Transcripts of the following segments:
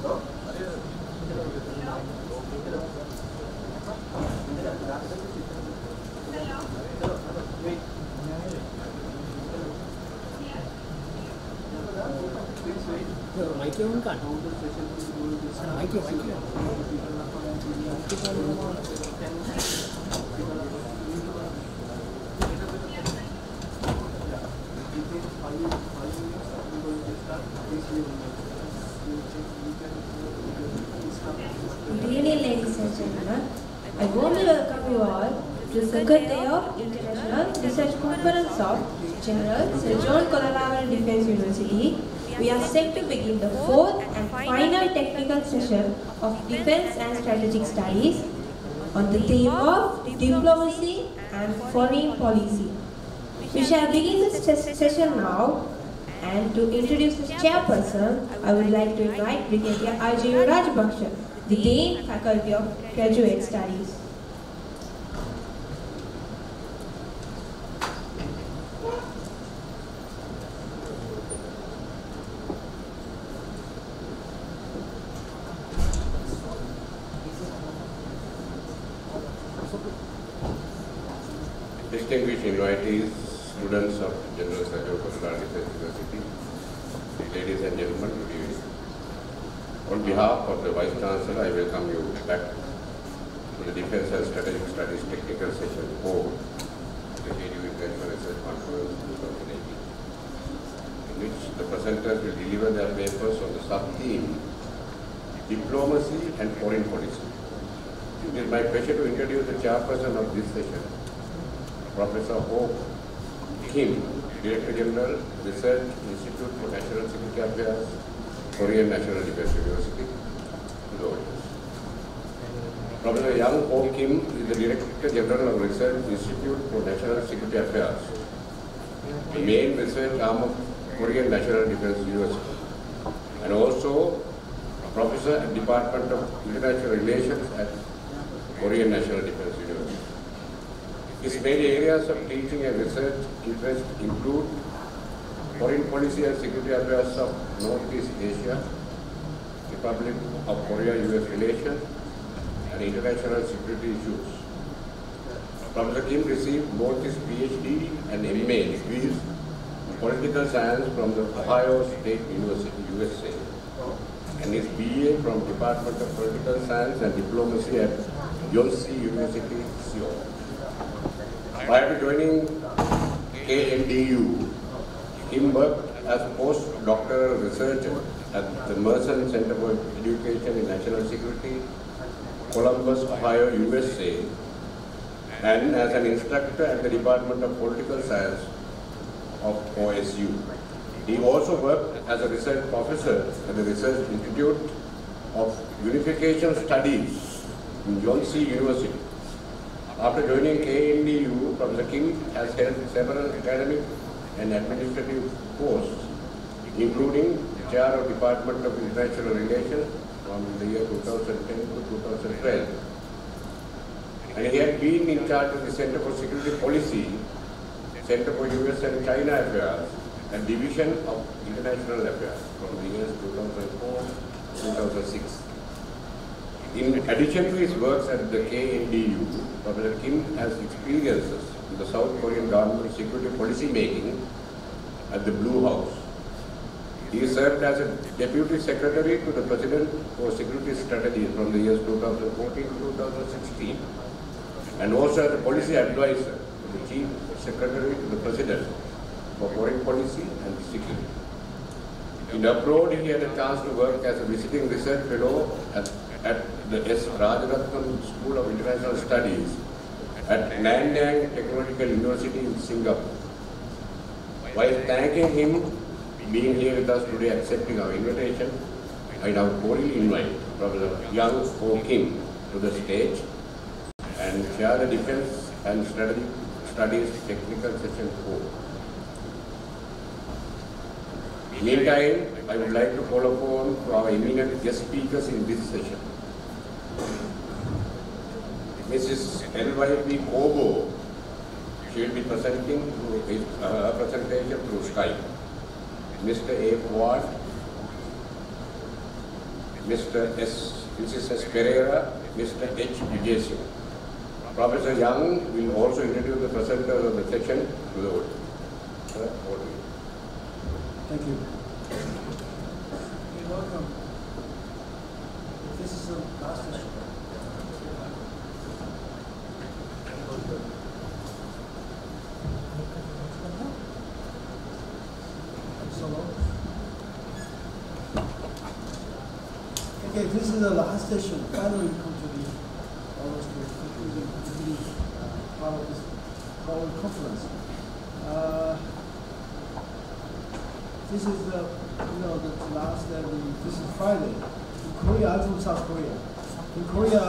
Good evening, ladies and gentlemen. I warmly welcome you all to the second day of International Research Conference of General Sir John Colorado Defense University. We are set to begin the fourth and final technical session of Defense and Strategic Studies on the theme of diplomacy and foreign policy. We shall begin this session now, and to introduce the chairperson, I would like to invite Brigadier Ajay Rajbaksha, the Dean, Faculty of Graduate Studies. Distinguished invitees, students of General Sir John Colorado Defense University, ladies and gentlemen, good evening. On behalf of the Vice Chancellor, I welcome you back to the Defense and Strategic Studies Technical Session 4 of the KDU International Research Conference 2018, in which the presenters will deliver their papers on the sub-theme Diplomacy and Foreign Policy. It is my pleasure to introduce the chairperson of this session, Professor Ho Kim, Director General, Research Institute for National Security Affairs, Korean National Defense University, Professor Young Ho Kim is the Director General of Research Institute for National Security Affairs, the main research arm of Korean National Defense University, and also Professor at Department of International Relations at Korean National Defense University. His main areas of teaching and research interest include foreign policy and security affairs of Northeast Asia, Republic of Korea-US relations, and international security issues. Professor Kim received both his PhD and MA degrees in political science from the Ohio State University, USA, and his BA from Department of Political Science and Diplomacy at Yonsei University, Seoul. Prior to joining KDU, Kim worked as postdoctoral researcher at the Mercer Center for Education in National Security, Columbus, Ohio, USA, and as an instructor at the Department of Political Science of OSU. He also worked as a research professor at the Research Institute of Unification Studies in Yonsei University. After joining KDU, Professor Kim has held several academic and administrative posts, including Chair of Department of International Relations from the year 2010 to 2012. And he had been in charge of the Center for Security Policy, Center for US and China Affairs, and Division of International Affairs from the years 2004 to 2006. In addition to his works at the KDU, Professor Kim has experiences in the South Korean government security policy making at the Blue House. He served as a Deputy Secretary to the President for Security Strategy from the years 2014 to 2016, and also as a Policy Advisor to the Chief Secretary to the President for Foreign Policy and Security. In abroad, he had a chance to work as a visiting research fellow at the S. Rajaratnam School of International Studies at Nanyang Technological University in Singapore. While thanking him being here with us today, accepting our invitation, I now cordially invite Professor Young Ho Kim to the stage and share the Defense and Strategic Studies Technical Session 4. Meantime, I would like to call upon to our eminent guest speakers in this session. Mrs. L.Y.P. Kobo, she will be presenting her presentation through Skype. Mr. A. Ward, Mr. Mrs. S. Pereira, Mr. H. Vijay. Professor Young will also introduce the presenters of the section to the audience. Thank you. You're welcome. This is the last session. Okay, this is the last session. Finally, we come to the almost concluding part of this whole conference. This is the last. This is Friday. In Korea, I'm from South Korea. In Korea,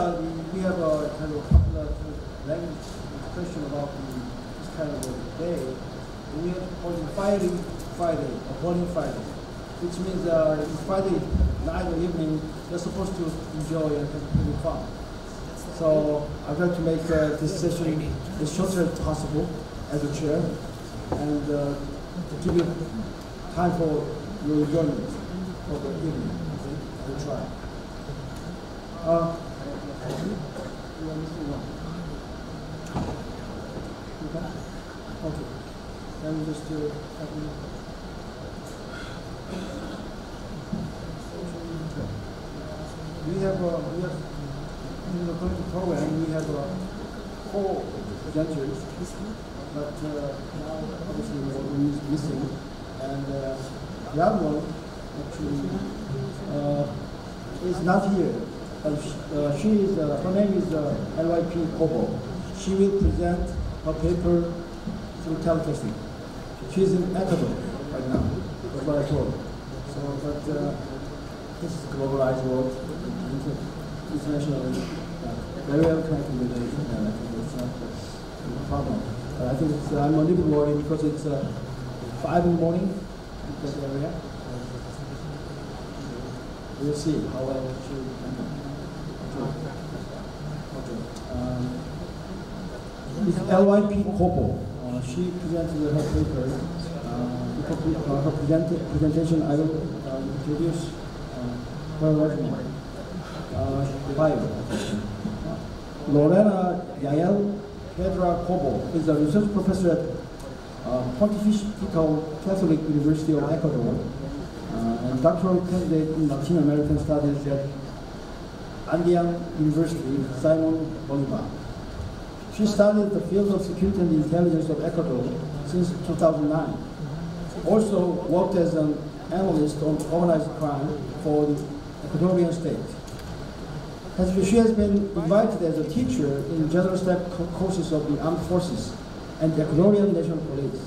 we have a kind of popular language expression about this kind of a day. We have called it Firing Friday or Burning Friday, which means Friday night or evening you're supposed to enjoy and have fun. So I'd like to make this session as short as possible as a chair, and give you time for your enjoyment for the evening. I will try. Okay. Let me just we have in the current program we have 4 presenters, but now obviously one is missing, and the other one actually is not here. She is her name is LYP Kobo. She will present her paper through telecasting. She's in Ecuador right now. That's what I told her. So, but this is a globalized world, internationally, very well connected with the internet. I think it's not a problem. But I think it's, I'm a little bit worried because it's 5 in the morning in that area. We'll see how well she will handle. It's LYP Kobo. She presented her paper. Her presentation, I will introduce her resume. Bio. Lorena Yael Pedra Kobo is a research professor at Pontifical Catholic University of Ecuador and doctoral candidate in Latin American Studies at Andean University, Simon Bolivar. She studied the field of security and intelligence of Ecuador since 2009. Also worked as an analyst on organized crime for the Ecuadorian state. She has been invited as a teacher in general staff courses of the armed forces and the Ecuadorian National Police.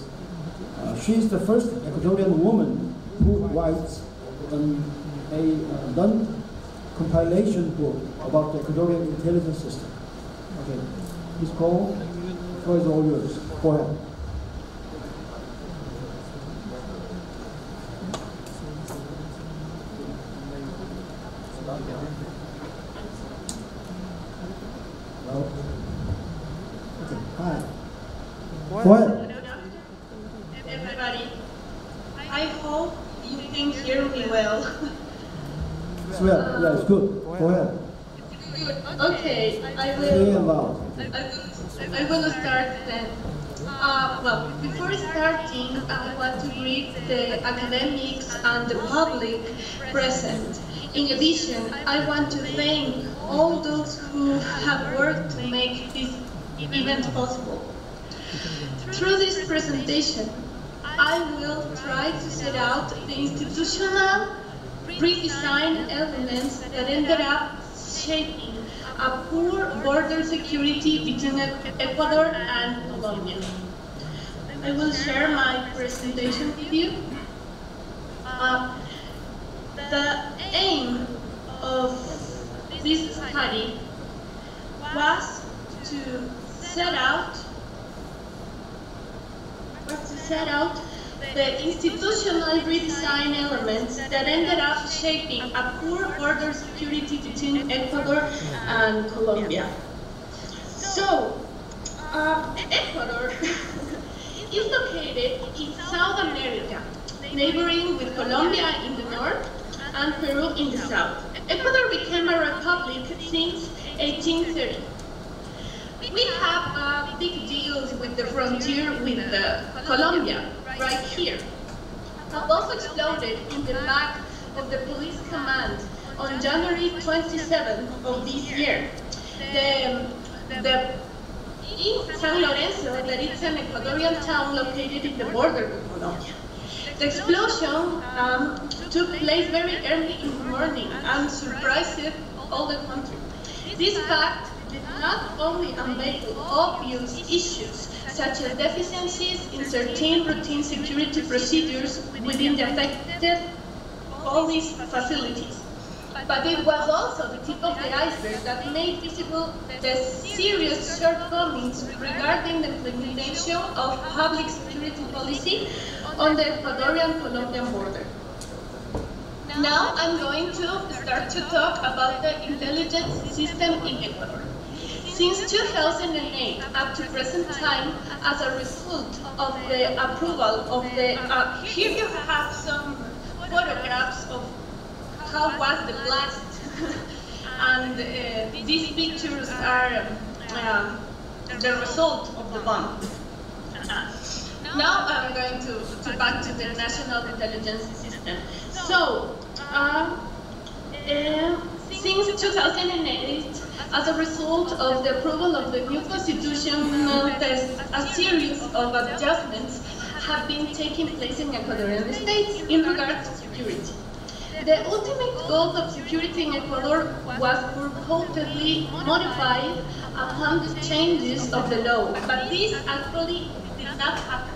She is the first Ecuadorian woman who writes a non-compilation book about the Ecuadorian intelligence system. Okay, Ms. Cole, the floor is all yours. Go ahead. Okay, hi. Go ahead. Everybody, I hope you can hear me well. It's well, yeah, it's good. Go ahead. Good. Okay, I will start then. Well, before starting, I want to greet the academics and the public present. In addition, I want to thank all those who have worked to make this event possible. Through this presentation, I will try to set out the institutional redesign elements that ended up shaping a poor border security between Ecuador and Colombia. I will share my presentation with you. The aim of this study was to set out the institutional redesign elements that ended up shaping a poor border security between Ecuador and Colombia. So, Ecuador is located in South America, neighboring with Colombia in the north and Peru in the south. Ecuador became a republic since 1830. We have a big deal with the frontier with Colombia, right here. A bomb exploded in the back of the police command on January 27th of this year. In San Lorenzo, that is an Ecuadorian town located in the border with Colombia. The explosion took place very early in the morning and surprised all the country. This fact did not only unveil obvious issues, such as deficiencies in certain routine security procedures within the affected police facilities, but it was also the tip of the iceberg that made visible the serious shortcomings regarding the implementation of public security policy on the Ecuadorian-Colombian border. Now I'm going to start to talk about the intelligence system in Ecuador. Since 2008 up to present time, as a result of the approval of the, here you have some photographs of how was the blast, and these pictures are the result of the bomb. Now I'm going to back to the national intelligence system. So, since 2008, as a result of the approval of the new constitution, a series of adjustments have been taking place in Ecuadorian states in regard to security. The ultimate goal of security in Ecuador was purportedly modified upon the changes of the law, but this actually did not happen.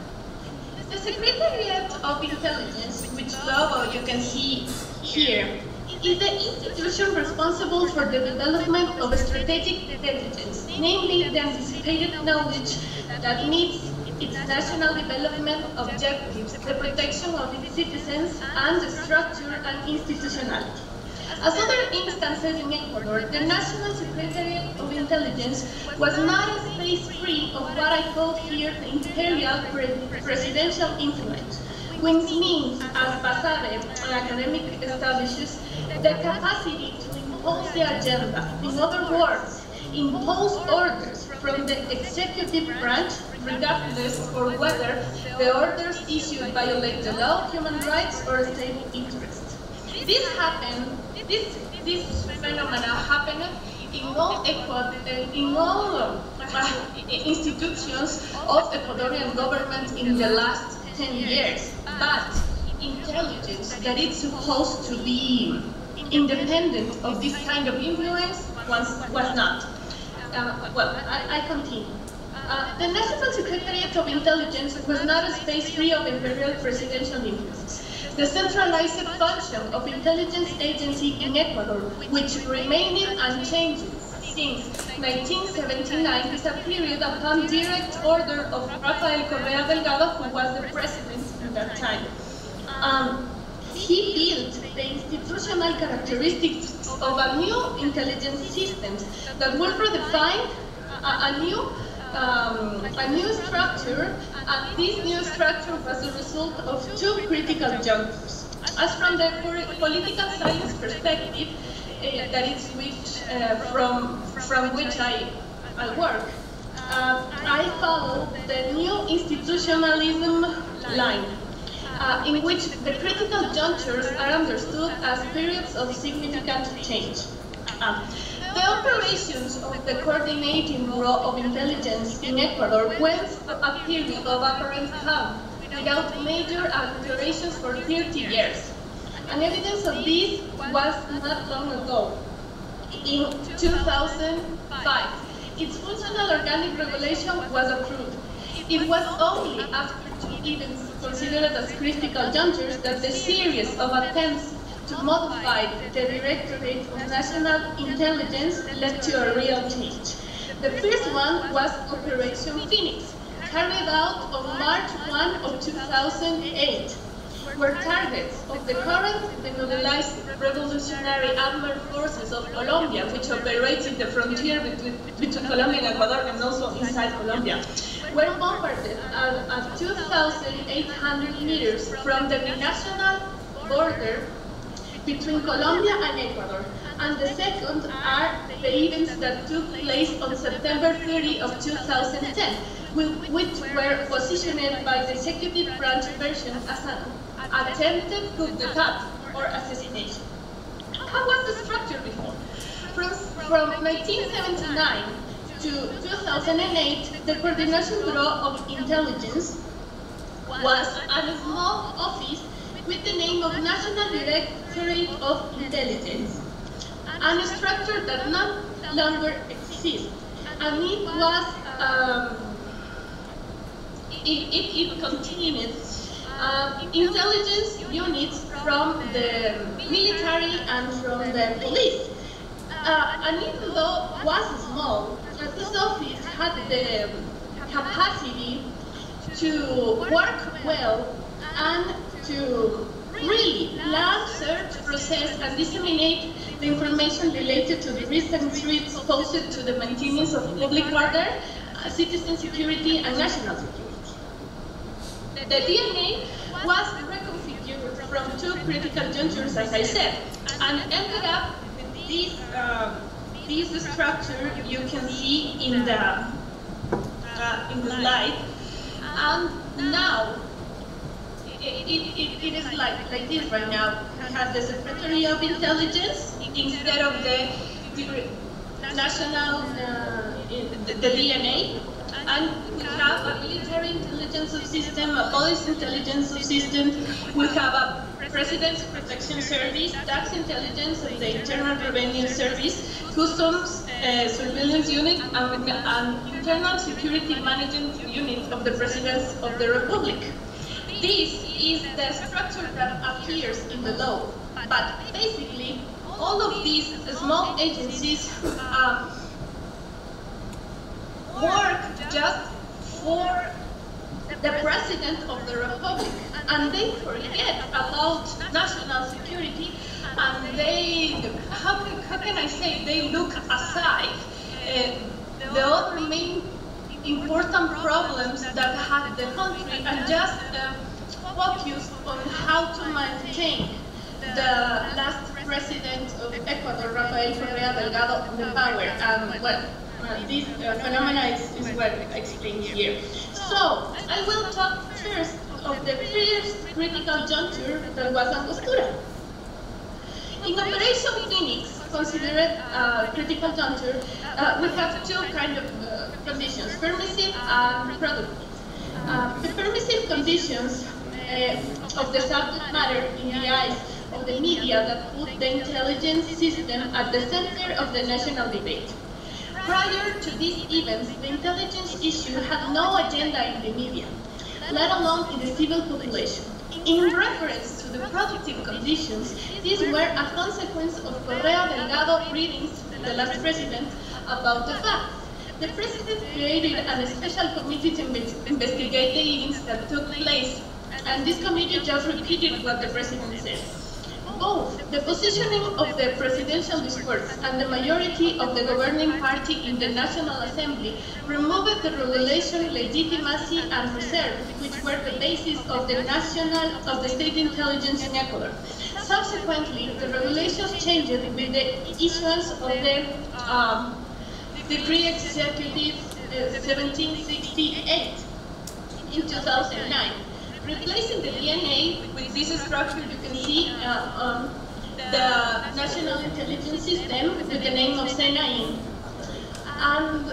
The Secretariat of Intelligence, which logo you can see here, is the institution responsible for the development of strategic intelligence, namely the anticipated knowledge that meets its national development objectives, the protection of its citizens, and the structure and institutionality. As other instances in Ecuador, the National Secretariat of Intelligence was not a space free of what I call here the imperial presidential influence, which means, as Basabe, an academic establishes, the capacity to impose the agenda. In other words, impose orders from the executive branch, regardless of whether the orders issued violate the law, human rights, or state interests. This phenomena happened in all institutions of Ecuadorian government in the last 10 years, but intelligence that is supposed to be independent of this kind of influence was not. I continue. The National Secretariat of Intelligence was not a space free of imperial presidential influence. The centralized function of intelligence agency in Ecuador, which remained unchanged since 1979, is a period upon direct order of Rafael Correa Delgado, who was the president at that time. He built the institutional characteristics of a new intelligence system that will redefine a new structure, and this new structure was the result of two critical junctures. As from the political science perspective, that is from which I work, I follow the new institutionalism line, in which the critical junctures are understood as periods of significant change. The operations of the coordinating Bureau of Intelligence in Ecuador went a period of apparent calm, without major alterations for 30 years. And evidence of this was not long ago. In 2005, its functional organic regulation was approved. It was only after two events considered as critical junctures that the series of attempts to modify the Directorate of National Intelligence led to a real change. The first one was Operation Phoenix, carried out on March 1 of 2008, where targets of the current demobilized revolutionary armed forces of Colombia, which operates in the frontier between Colombia and Ecuador and also inside Colombia, were bombarded at 2,800 meters from the binational border between Colombia and Ecuador. And the second are the events that took place on September 30 of 2010, which were positioned by the executive branch version as an attempted coup d'etat or assassination. How was the structure before? From 1979 to 2008, the Coordination Bureau of Intelligence was a small office with the name of National Directorate of Intelligence, and a structure that no longer exists. And it was, it continued intelligence units from the military and from the police. And even though it was small, this office had the capacity to work well and to really plan, search, process, and disseminate the information related to the risks and threats posed to the maintenance of public order, citizen security, and national security. The DNA was reconfigured from two critical junctures, as I said, and ended up with this structure you can see in the slide. And now, it is like this right now. We have the Secretary of Intelligence instead of the national, the DNA, and we have a military intelligence subsystem, a police intelligence subsystem, we have a President's Protection Service, Tax Intelligence, and the Internal Revenue Service, Customs Surveillance Unit, and Internal Security Management Unit of the President of the Republic. This is the structure that appears in the law, but basically all of these small agencies work just for the President of the Republic, and they forget about national security, and they, how can I say, they look aside the other main important problems that have the country and just focus on how to maintain the last president of Ecuador, Rafael Correa Delgado, in power. And well, this phenomena is what I explained here. So I will talk first of the first critical juncture that was Angostura. In Operation Phoenix, considered a critical juncture, we have two kind of conditions, permissive and productive. The permissive conditions of the subject matter in the eyes of the media that put the intelligence system at the center of the national debate. Prior to these events, the intelligence issue had no agenda in the media, let alone in the civil population. In reference to the productive conditions, these were a consequence of Correa Delgado readings to the last president about the fact. The president created a special committee to investigate the events that took place, and this committee just repeated what the president said. Both the positioning of the presidential discourse and the majority of the governing party in the National Assembly removed the regulation legitimacy and reserve, which were the basis of the state intelligence in Ecuador. Subsequently, the regulations changed with the issuance of the Decree Executive 1768 in 2009. Replacing the DNA with this structure, you can see the National Intelligence System with the name of SENAIN. And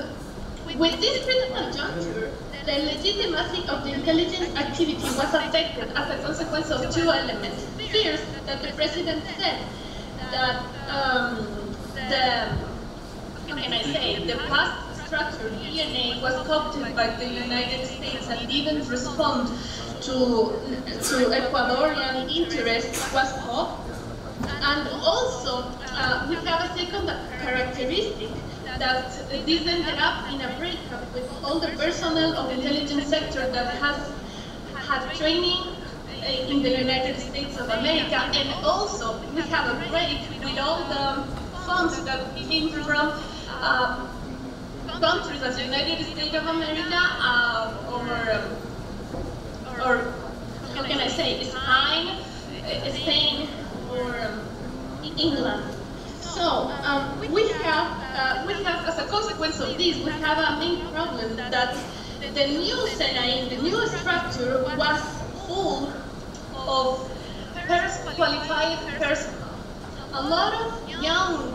with this critical juncture, the legitimacy of the intelligence activity was affected as a consequence of two elements. First, that the president said that the past structure, DNA, was copied by the United States and didn't respond to Ecuadorian interests was off. And also, we have a second characteristic that this ended up in a breakup with all the personnel of the intelligence sector that has had training in the United States of America, and also we have a break with all the funds that came from countries as the United States of America or how can I say, Spain or England. So we have, as a consequence of this, we have a main problem that the new CNI, the new structure, was full of qualified personnel. A lot of young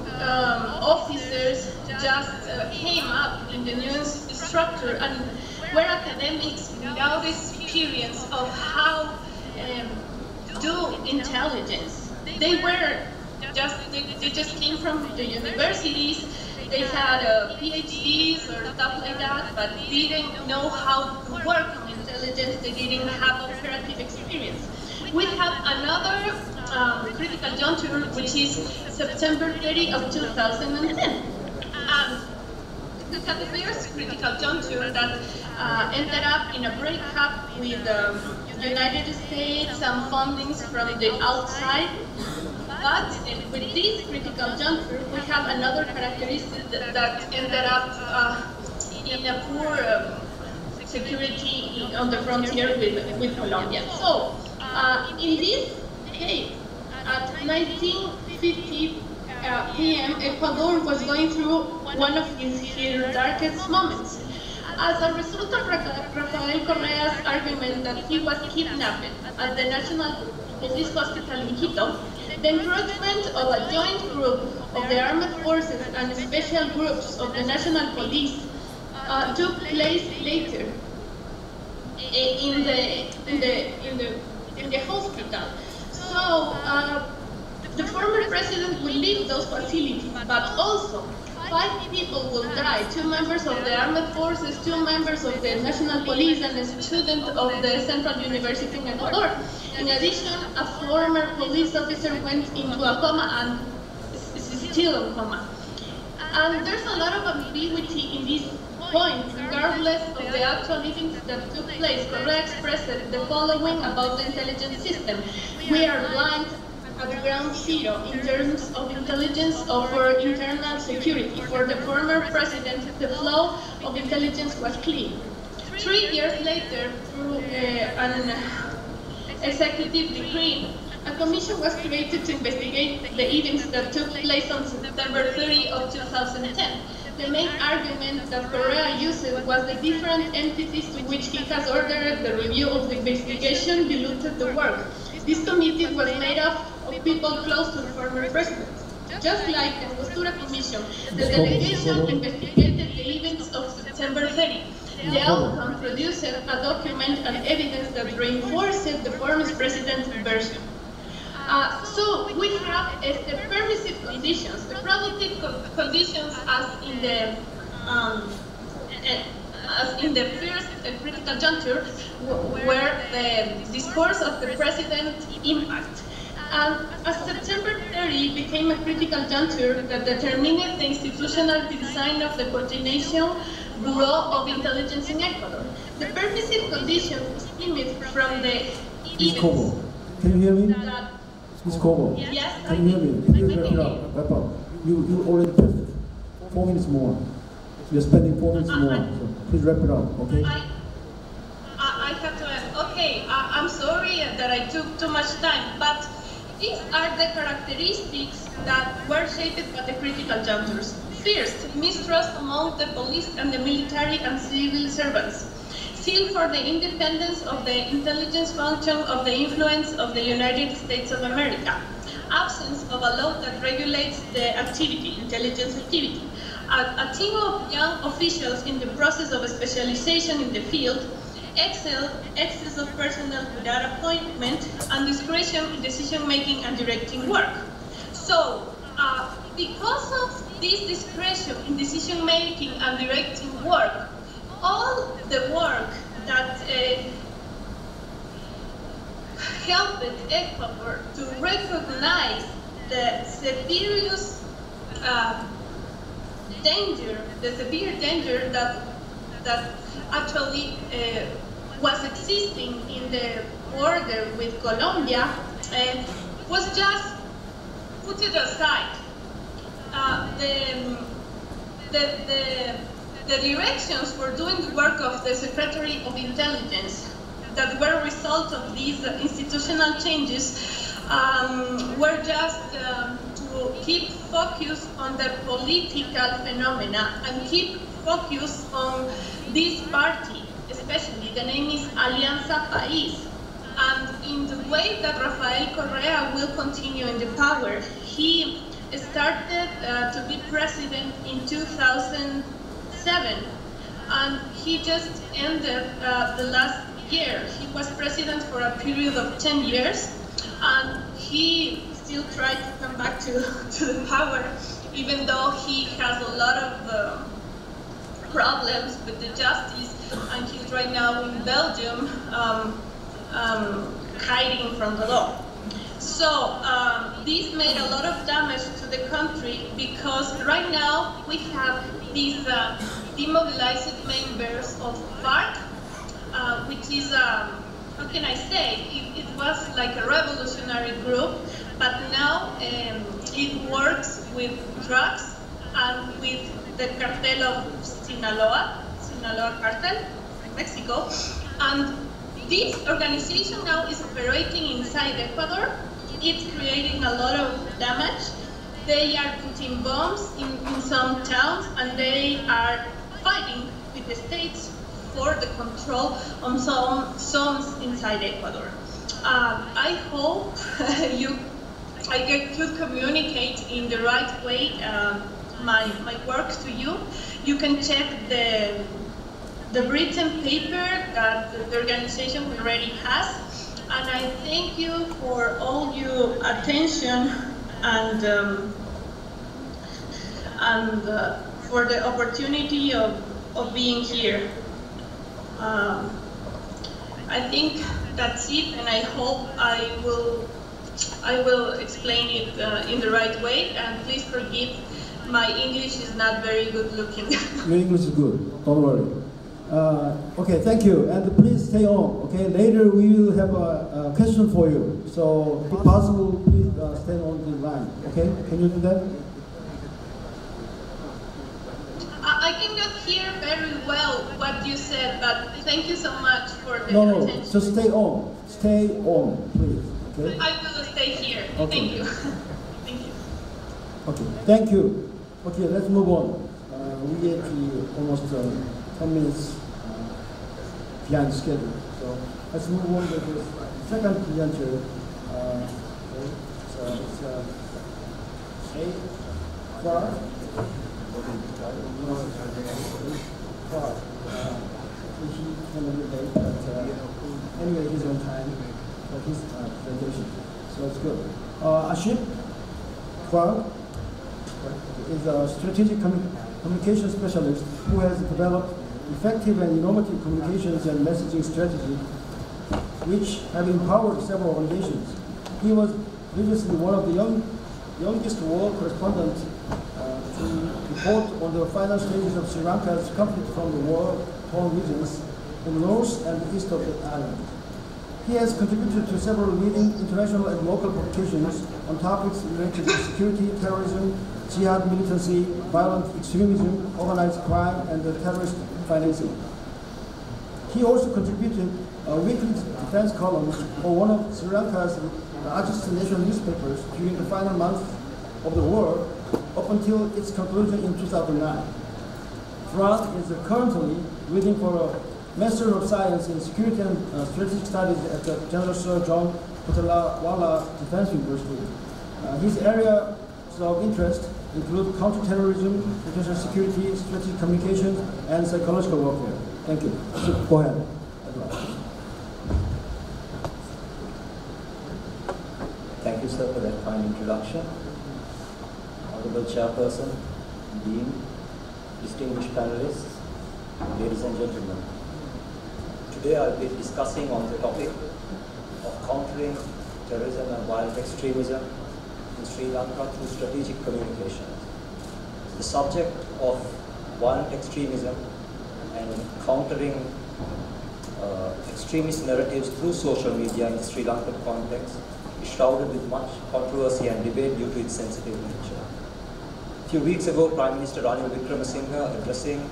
officers just came up in the new structure and were academics without experience of how do intelligence. They just came from the universities. They had PhDs or stuff like that, but didn't know how to work on intelligence. They didn't have operative experience. We have another critical juncture, which is September 30 of 2010. We have the first critical juncture that ended up in a breakup with the United States and fundings from the outside. But with this critical juncture, we have another characteristic that ended up in a poor security on the frontier with Colombia. So, in this case, at 1950 p.m., Ecuador was going through one of his darkest moments. As a result of Rafael Correa's argument that he was kidnapped at the National Police Hospital in Quito, the encroachment of a joint group of the armed forces and special groups of the National Police took place later in the hospital. So the former president will leave those facilities, but also 5 people will die, 2 members of the armed forces, 2 members of the National Police, and a student of the Central University in Ecuador. In addition, a former police officer went into a coma and is still in coma. And there's a lot of ambiguity in this point, regardless of the actual events that took place. Correa expressed the following about the intelligence system: we are blind at ground zero in terms of intelligence or for internal security. For the former president, the flow of intelligence was clean. 3 years later, through an executive decree, a commission was created to investigate the events that took place on September 30 of 2010. The main argument that Correa used was the different entities to which he has ordered the review of the investigation diluted the work. This committee was made up of people close to the former president. Just like the Postura Commission, the delegation investigated the events of September 30. The outcome produced a document and evidence that reinforced the former president's version. So we have the permissive conditions, the productive conditions as in the first critical juncture, where the discourse of the president impact. And as September 30 became a critical juncture that determined the institutional design of the Coordination Bureau of Intelligence in Ecuador, the permissive conditions stemmed from the events. Can you hear me? Ms. Kobo? Yes, can you hear me? Can you wrap up? You already passed it. 4 minutes more. You're spending 4 minutes more. So please wrap it up, okay? I have to end. Okay, I'm sorry that I took too much time, but these are the characteristics that were shaped by the critical junctures. First, mistrust among the police and the military and civil servants. Zeal for the independence of the intelligence function of the influence of the United States of America. Absence of a law that regulates the activity, intelligence activity. A team of young officials in the process of specialization in the field. Excess of personnel without appointment, and discretion in decision-making and directing work. So, because of this discretion in decision-making and directing work, all the work that helped Ecuador to recognize the serious severe danger that actually was existing in the border with Colombia, was just put it aside. The directions for doing the work of the Secretary of Intelligence that were a result of these institutional changes were just to to keep focus on the political phenomena and keep focus on this party, especially the name is Alianza País. And in the way that Rafael Correa will continue in the power, he started to be president in 2007, and he just ended the last year. He was president for a period of 10 years, and he still tried to come back to the power, even though he has a lot of problems with the justice, and he's right now in Belgium hiding from the law. So this made a lot of damage to the country, because right now we have these demobilized members of FARC, which is, how can I say, it was like a revolutionary group, but now it works with drugs and with the cartel of Sinaloa cartel, Mexico, and this organization now is operating inside Ecuador. It's creating a lot of damage. They are putting bombs in some towns, and they are fighting with the states for the control on some zones inside Ecuador. I hope I could communicate in the right way my work to you. You can check the written paper that the organization already has, and I thank you for all your attention and for the opportunity of being here. I think that's it, and I hope I will explain it in the right way, and please forgive my English is not very good looking. Your English is good, don't worry. Okay, thank you, and please stay on. Okay, later we will have a question for you. So, if possible, please stay on the line. Okay, can you do that? I cannot hear very well what you said, but thank you so much for the No, attention. just stay on, please. Okay. I will stay here. Okay. Thank you. Thank you. Okay, thank you. Okay, let's move on. We get almost 10 minutes behind schedule. So let's move on to the second presenter. So it's Clark. He came a little late, but anyway, he's on time for his presentation. So it's good. Aship Clark is a strategic communication specialist who has developed effective and innovative communications and messaging strategies which have empowered several organizations. He was previously one of the youngest world correspondents to report on the final stages of Sri Lanka's conflict from the war-torn regions in the north and the east of the island. He has contributed to several leading international and local publications on topics related to security, terrorism, jihad militancy, violent extremism, organized crime, and terrorist financing. He also contributed a weekly defense column for one of Sri Lanka's largest national newspapers during the final months of the war, up until its conclusion in 2009. Frank is currently reading for a Master of Science in Security and Strategic Studies at the General Sir John Putalawala Defense University. His areas of interest include counterterrorism, international security, strategic communications, and psychological warfare. Thank you. So, go ahead. Thank you, sir, for that fine introduction. Honorable Chairperson, Dean, distinguished panelists, ladies and gentlemen. Today I'll be discussing on the topic of countering terrorism and violent extremism in Sri Lanka through strategic communication. The subject of violent extremism and countering extremist narratives through social media in the Sri Lankan context is shrouded with much controversy and debate due to its sensitive nature. A few weeks ago, Prime Minister Ranil Wickremesinghe, addressing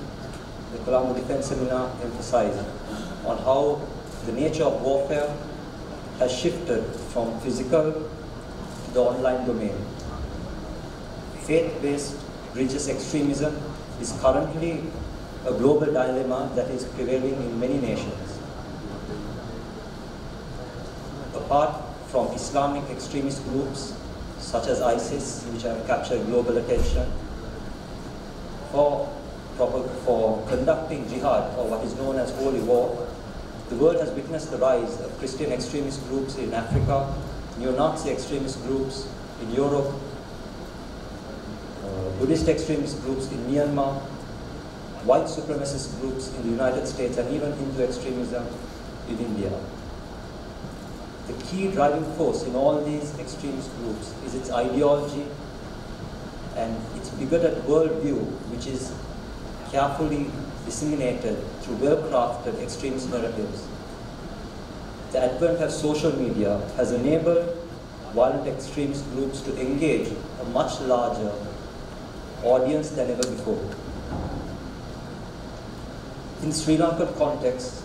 the Colombo Defense Seminar, emphasized on how the nature of warfare has shifted from physical to the online domain. faith-based religious extremism is currently a global dilemma that is prevailing in many nations. Apart from Islamic extremist groups such as ISIS, which have captured global attention, for conducting jihad, or what is known as holy war, the world has witnessed the rise of Christian extremist groups in Africa, neo-Nazi extremist groups in Europe, Buddhist extremist groups in Myanmar, white supremacist groups in the United States, and even Hindu extremism in India. The key driving force in all these extremist groups is its ideology and its bigoted worldview, which is carefully disseminated through well-crafted extremist narratives. The advent of social media has enabled violent extremist groups to engage a much larger audience than ever before. In Sri Lankan context,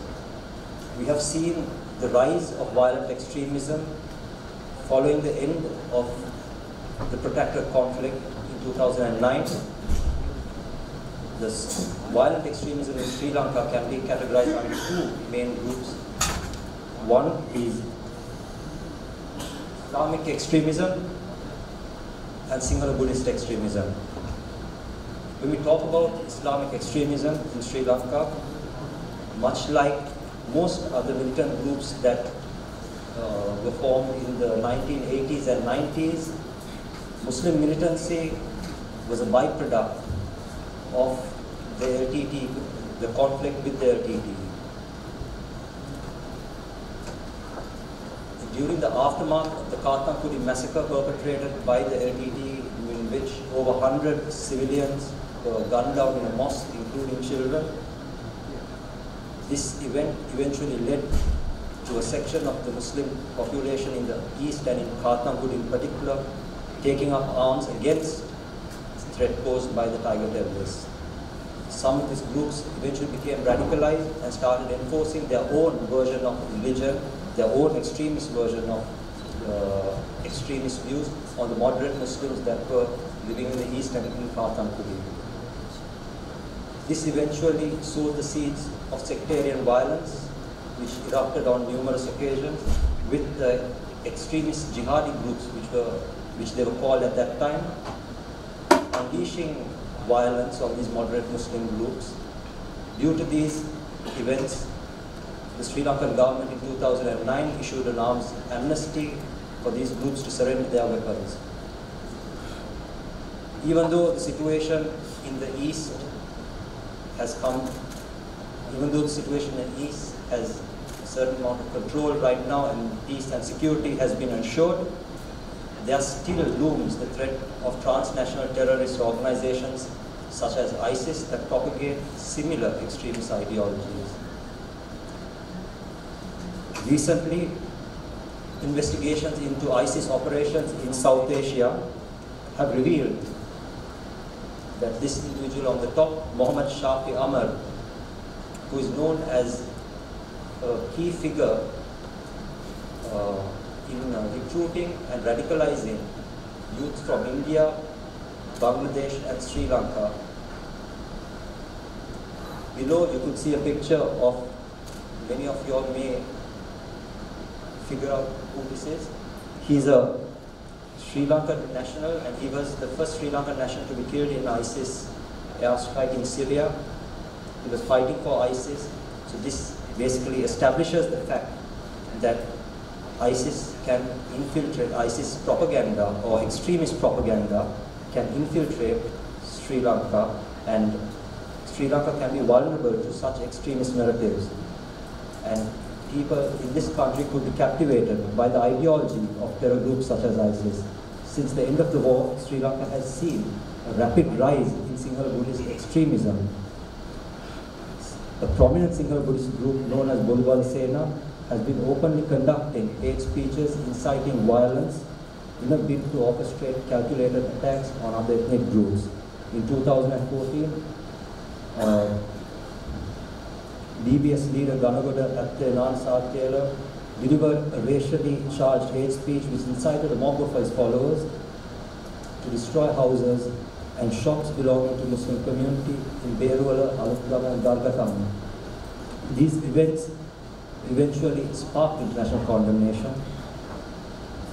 we have seen the rise of violent extremism following the end of the protracted conflict in 2009. This violent extremism in Sri Lanka can be categorized under two main groups. One is Islamic extremism and Sinhala Buddhist extremism. When we talk about Islamic extremism in Sri Lanka, much like most other militant groups that were formed in the 1980s and 90s, Muslim militancy was a byproduct of the LTT, the conflict with the LTT. During the aftermath of the Kathankudi massacre perpetrated by the LTT, in which over 100 civilians were gunned down in a mosque, including children, this event eventually led to a section of the Muslim population in the east and in Kathankudi in particular, taking up arms against the threat posed by the Tiger terrorists. Some of these groups eventually became radicalized and started enforcing their own version of religion, their own extremist version of extremist views on the moderate Muslims that were living in the east and in Kathankudi. This eventually sowed the seeds of sectarian violence, which erupted on numerous occasions with the extremist jihadi groups, which they were called at that time, unleashing violence on these moderate Muslim groups. Due to these events, the Sri Lankan government in 2009 issued an arms amnesty for these groups to surrender their weapons. Even though the situation in the east has a certain amount of control right now and peace and security has been ensured, there still looms the threat of transnational terrorist organizations such as ISIS that propagate similar extremist ideologies. Recently, investigations into ISIS operations in South Asia have revealed that this individual on the top, Mohammed Shafi Amar, who is known as a key figure in recruiting and radicalizing youth from India, Bangladesh and Sri Lanka. Below you could see a picture of, many of you all may figure out who this is. He's a Sri Lankan national, and he was the first Sri Lankan national to be killed in ISIS airstrike in Syria. He was fighting for ISIS. So this basically establishes the fact that ISIS can infiltrate, ISIS propaganda or extremist propaganda can infiltrate Sri Lanka, and Sri Lanka can be vulnerable to such extremist narratives. And people in this country could be captivated by the ideology of terror groups such as ISIS. Since the end of the war, Sri Lanka has seen a rapid rise in Sinhala Buddhist extremism. A prominent Sinhala Buddhist group known as Bolwal Sena has been openly conducting hate speeches inciting violence in a bid to orchestrate calculated attacks on other ethnic groups. In 2014, DBS leader Ganagoda Attenan Satyela delivered a racially charged hate speech which incited a mob of his followers to destroy houses and shops belonging to Muslim community in Beruala, Alukdama and Dargatama. These events eventually sparked international condemnation.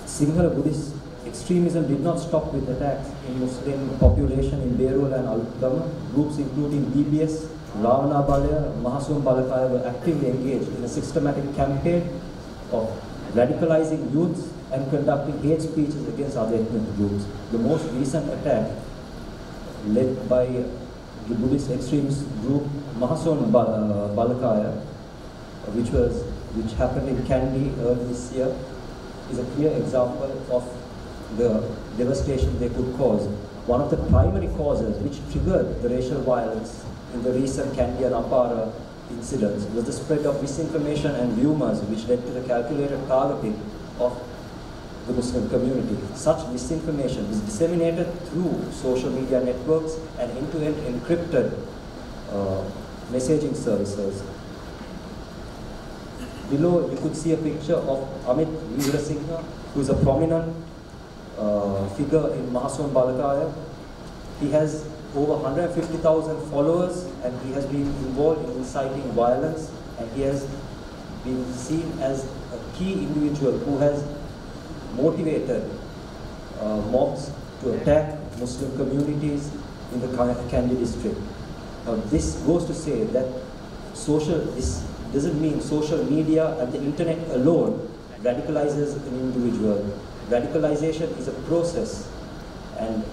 Sinhala Buddhist extremism did not stop with attacks in Muslim population in Beruala and Alukdama. Groups including BBS, Ravana Balaya, Mahasum Balakaya were actively engaged in a systematic campaign of radicalizing youths and conducting hate speeches against other ethnic groups. The most recent attack, led by the Buddhist extremist group Mahasum Balakaya, which happened in Kandy early this year, is a clear example of the devastation they could cause. One of the primary causes which triggered the racial violence in the recent Kandy and Apara incidents was the spread of misinformation and rumors which led to the calculated targeting of the Muslim community. Such misinformation is disseminated through social media networks and end-to-end encrypted messaging services. Below you could see a picture of Amit Veerasinghe, who is a prominent figure in Mahasum Balakaya. He has over 150,000 followers and he has been involved in inciting violence, and he has been seen as a key individual who has motivated mobs to attack Muslim communities in the Kandy district. Now this goes to say that this doesn't mean social media and the internet alone radicalizes an individual. Radicalization is a process, and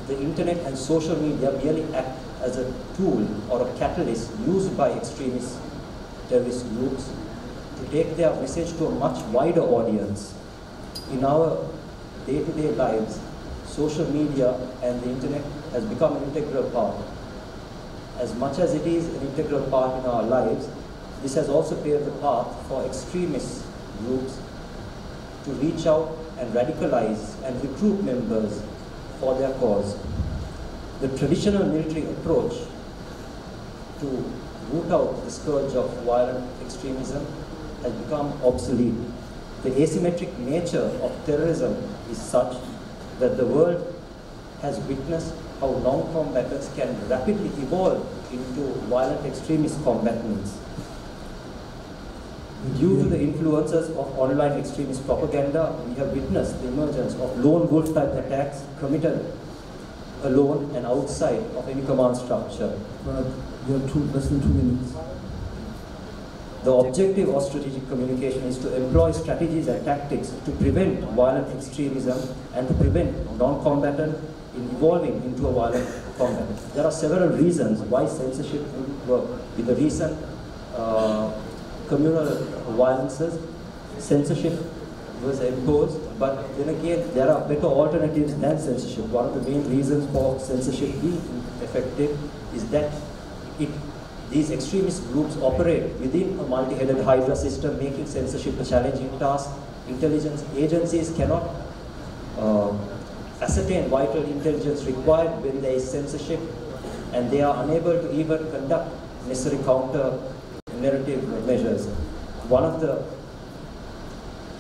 the internet and social media merely act as a tool or a catalyst used by extremist terrorist groups to take their message to a much wider audience. In our day-to-day lives, social media and the internet has become an integral part. As much as it is an integral part in our lives, this has also paved the path for extremist groups to reach out and radicalize and recruit members for their cause. The traditional military approach to root out the scourge of violent extremism has become obsolete. The asymmetric nature of terrorism is such that the world has witnessed how non-combatants can rapidly evolve into violent extremist combatants. Due to the influences of online extremist propaganda, we have witnessed the emergence of lone wolf type attacks committed alone and outside of any command structure. You have less than 2 minutes. The objective of strategic communication is to employ strategies and tactics to prevent violent extremism and to prevent non-combatant in evolving into a violent combatant. There are several reasons why censorship would work. With the recent communal violences, censorship was imposed, but then again there are better alternatives than censorship. One of the main reasons for censorship being effective is that these extremist groups operate within a multi-headed hydra system, making censorship a challenging task. Intelligence agencies cannot ascertain vital intelligence required when there is censorship, and they are unable to even conduct necessary counter-narrative measures. One of the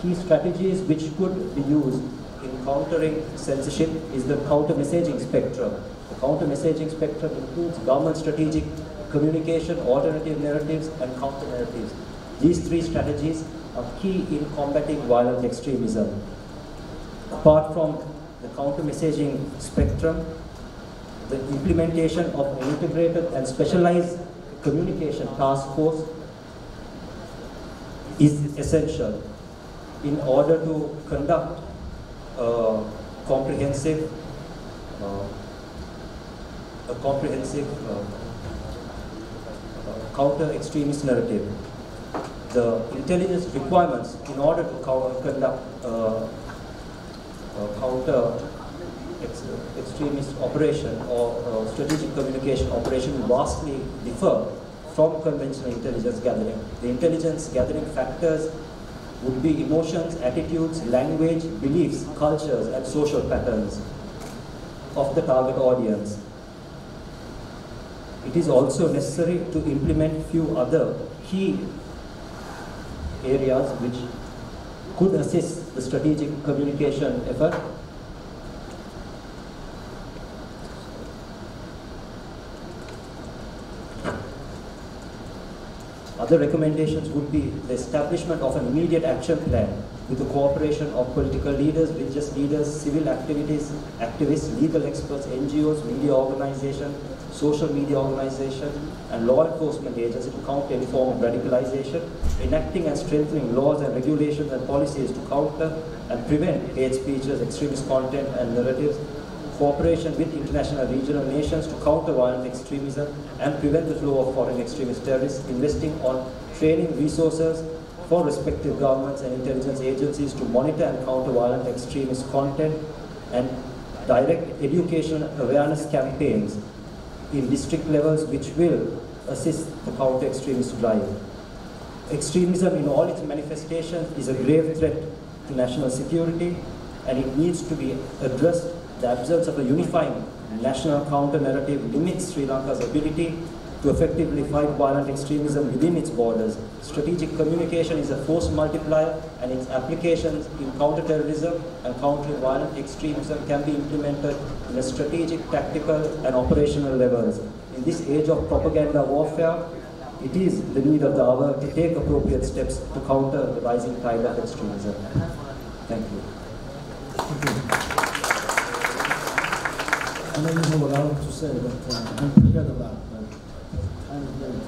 key strategies which could be used in countering censorship is the counter-messaging spectrum. The counter-messaging spectrum includes government strategic communication, alternative narratives, and counter-narratives. These three strategies are key in combating violent extremism. Apart from the counter-messaging spectrum, the implementation of an integrated and specialized communication task force is essential in order to conduct a comprehensive counter-extremist narrative. The intelligence requirements in order to conduct counter-extremist operation or strategic communication operation vastly differ from conventional intelligence gathering. The intelligence gathering factors would be emotions, attitudes, language, beliefs, cultures, and social patterns of the target audience. It is also necessary to implement few other key areas which could assist the strategic communication effort. Other recommendations would be the establishment of an immediate action plan with the cooperation of political leaders, religious leaders, civil activists, legal experts, NGOs, media organizations, social media organizations, and law enforcement agencies to counter any form of radicalization, enacting and strengthening laws and regulations and policies to counter and prevent hate speeches, extremist content and narratives, cooperation with international and regional nations to counter violent extremism and prevent the flow of foreign extremist terrorists, investing on training resources for respective governments and intelligence agencies to monitor and counter violent extremist content, and direct education awareness campaigns in district levels which will assist the counter-extremist drive. Extremism in all its manifestations is a grave threat to national security, and it needs to be addressed. The absence of a unifying national counter-narrative limits Sri Lanka's ability to effectively fight violent extremism within its borders. Strategic communication is a force multiplier, and its applications in counter-terrorism and countering violent extremism can be implemented in a strategic, tactical, and operational levels. In this age of propaganda warfare, it is the need of the hour to take appropriate steps to counter the rising tide of extremism. Thank you. I know you have a lot to say, but I'm prepared a lot. I'm very,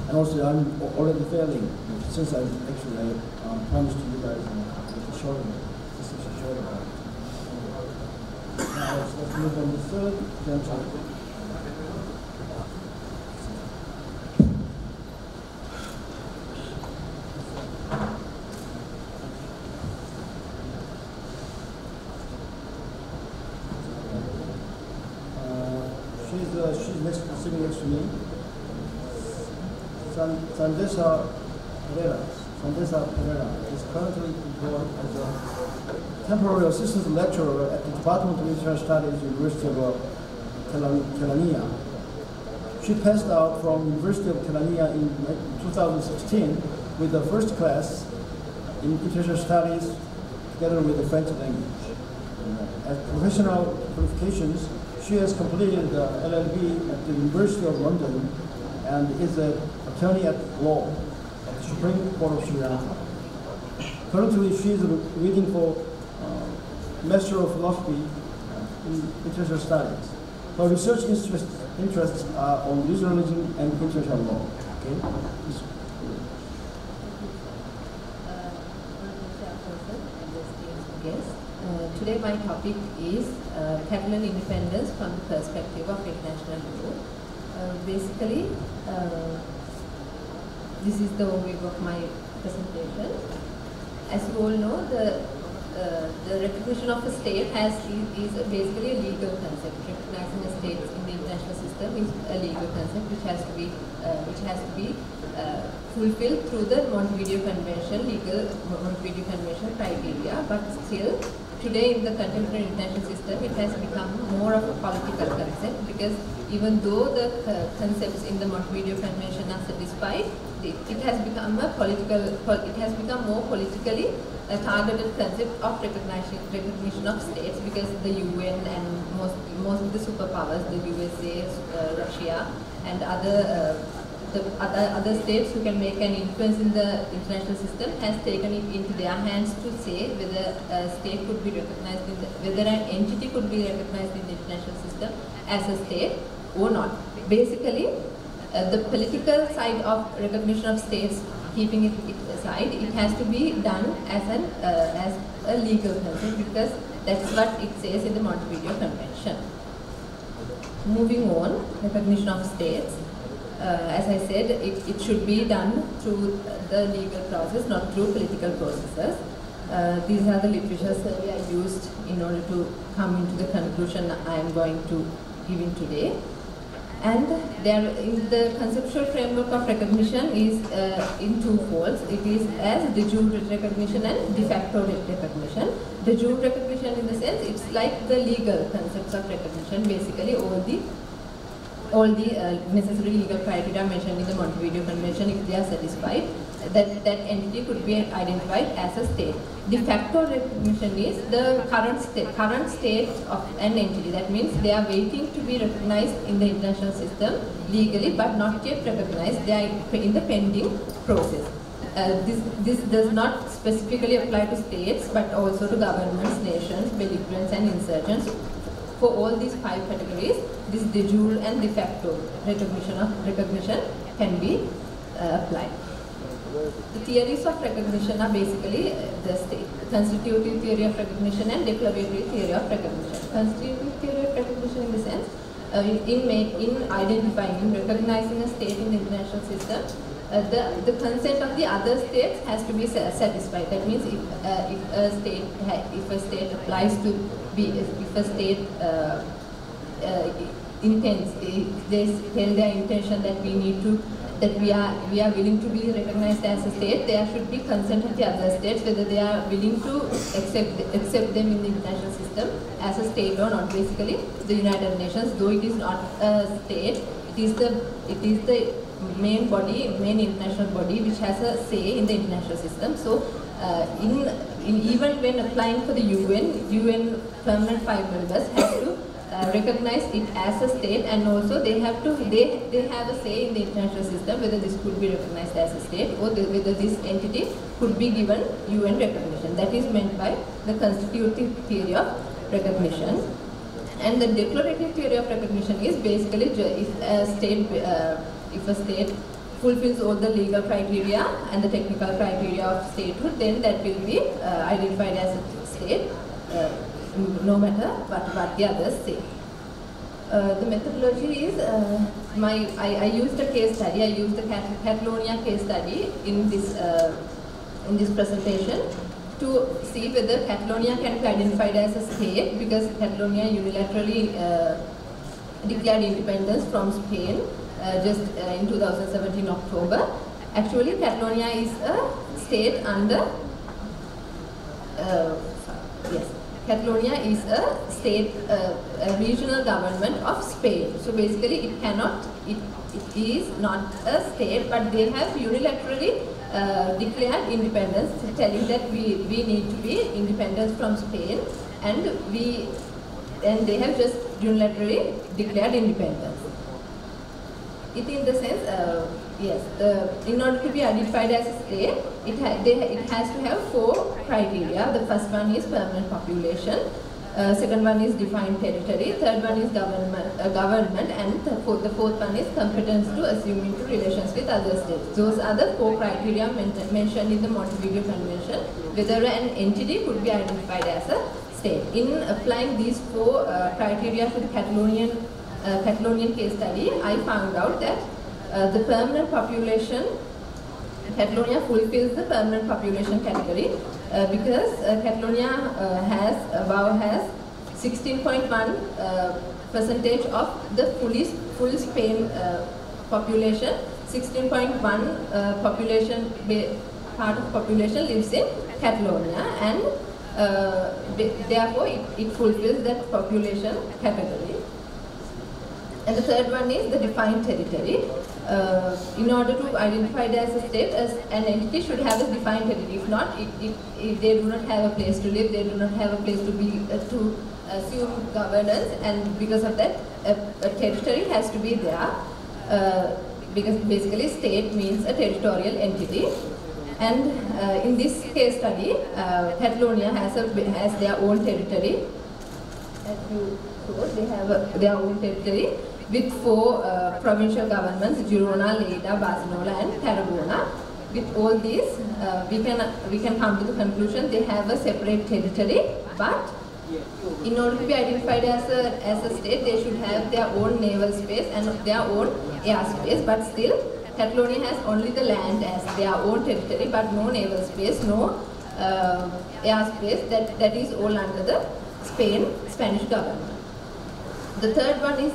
and also I'm already failing since I actually promised you guys a short this is a short one. Now let's move on to the third gentleman. She's sitting next to me. Sandesa Pereira is currently employed as a temporary assistant lecturer at the Department of International Studies, University of Kelaniya. She passed out from University of Kelaniya in 2016 with the first class in International Studies together with the French language. As professional qualifications, she has completed the LLB at the University of London and is an attorney at law at the Supreme Court of Sri Lanka. Currently, she is reading for Master of Philosophy in International Studies. Her research interests are on religion and international law. Okay? Today my topic is Catalan independence from the perspective of international law. Basically, this is the overview of my presentation. As you all know, the recognition of a state is basically a legal concept. Recognizing a state in the international system is a legal concept which has to be fulfilled through the Montevideo Convention, legal Montevideo Convention criteria, but still today in the contemporary international system it has become more of a political concept, because even though the concepts in the Montevideo Convention are satisfied, it has become more politically targeted concept of recognition of states, because the UN and most of the superpowers, the USA, Russia, and other states who can make an influence in the international system has taken it into their hands to say whether a state could be recognized, whether an entity could be recognized in the international system as a state or not. Basically, the political side of recognition of states, keeping it aside, it has to be done as a legal concept, because that's what it says in the Montevideo Convention. Moving on, recognition of states. As I said, it should be done through the legal process, not through political processes. These are the literatures that we are used in order to come into the conclusion I am going to give in today. And there, in the conceptual framework of recognition is in two folds. It is as de jure recognition and de facto recognition. De jure recognition, in the sense, it's like the legal concepts of recognition. Basically, all the necessary legal criteria mentioned in the Montevideo Convention, if they are satisfied, that entity could be identified as a state. De facto recognition is the current state of an entity. That means they are waiting to be recognized in the international system legally, but not yet recognized. They are in the pending process. This does not specifically apply to states, but also to governments, nations, belligerents, and insurgents. For all these 5 categories, this de jure and de facto recognition can be applied. The theories of recognition are basically the constitutive theory of recognition and declaratory theory of recognition. Constitutive theory of recognition in the sense, in identifying, in recognizing a state in the international system, the consent of the other states has to be satisfied. That means if a state applies to be, if a state intends, they tell their intention that we are willing to be recognized as a state, there should be consent of the other states whether they are willing to accept them in the international system as a state or not. Basically, the United Nations, though it is not a state, it is the main international body which has a say in the international system. So, even when applying for the UN permanent 5 members have to recognize it as a state, and also they have a say in the international system whether this could be recognized as a state or whether this entity could be given UN recognition. That is meant by the constitutive theory of recognition. And the declarative theory of recognition is basically if a state fulfills all the legal criteria and the technical criteria of statehood, then that will be identified as a state, no matter what the others say. The methodology is, I used a case study, I used the Catalonia case study in this presentation to see whether Catalonia can be identified as a state, because Catalonia unilaterally declared independence from Spain just in 2017 October. Actually, Catalonia is a state under, Catalonia is a state, a regional government of Spain. So basically it is not a state, but they have unilaterally declared independence, telling that we need to be independent from Spain, and they have just unilaterally declared independence. It in the sense, in order to be identified as a state, it has to have 4 criteria. The first one is permanent population, second one is defined territory, third one is government, and the fourth one is competence to assume into relations with other states. Those are the 4 criteria mentioned in the Montevideo Convention, whether an entity could be identified as a state. In applying these 4 criteria to the Catalonian case study, I found out that the permanent population, Catalonia fulfills the permanent population category because Catalonia has 16.1 percentage of the full Spain population. 16.1 part of population lives in Catalonia, and therefore it fulfills that population category. And the third one is the defined territory. In order to identify it as a state, an entity should have a defined territory. If not, if they do not have a place to live, they do not have a place to assume governance, and because of that, a territory has to be there. Because basically, state means a territorial entity. And in this case study, Catalonia has their own territory. As you saw, they have their own territory with 4 provincial governments: Girona, Lleida, Barcelona, and Tarragona. With all these, we can come to the conclusion they have a separate territory, but in order to be identified as a state, they should have their own naval space and their own airspace. But still, Catalonia has only the land as their own territory, but no naval space, no airspace. That is all under the Spanish government. The third one is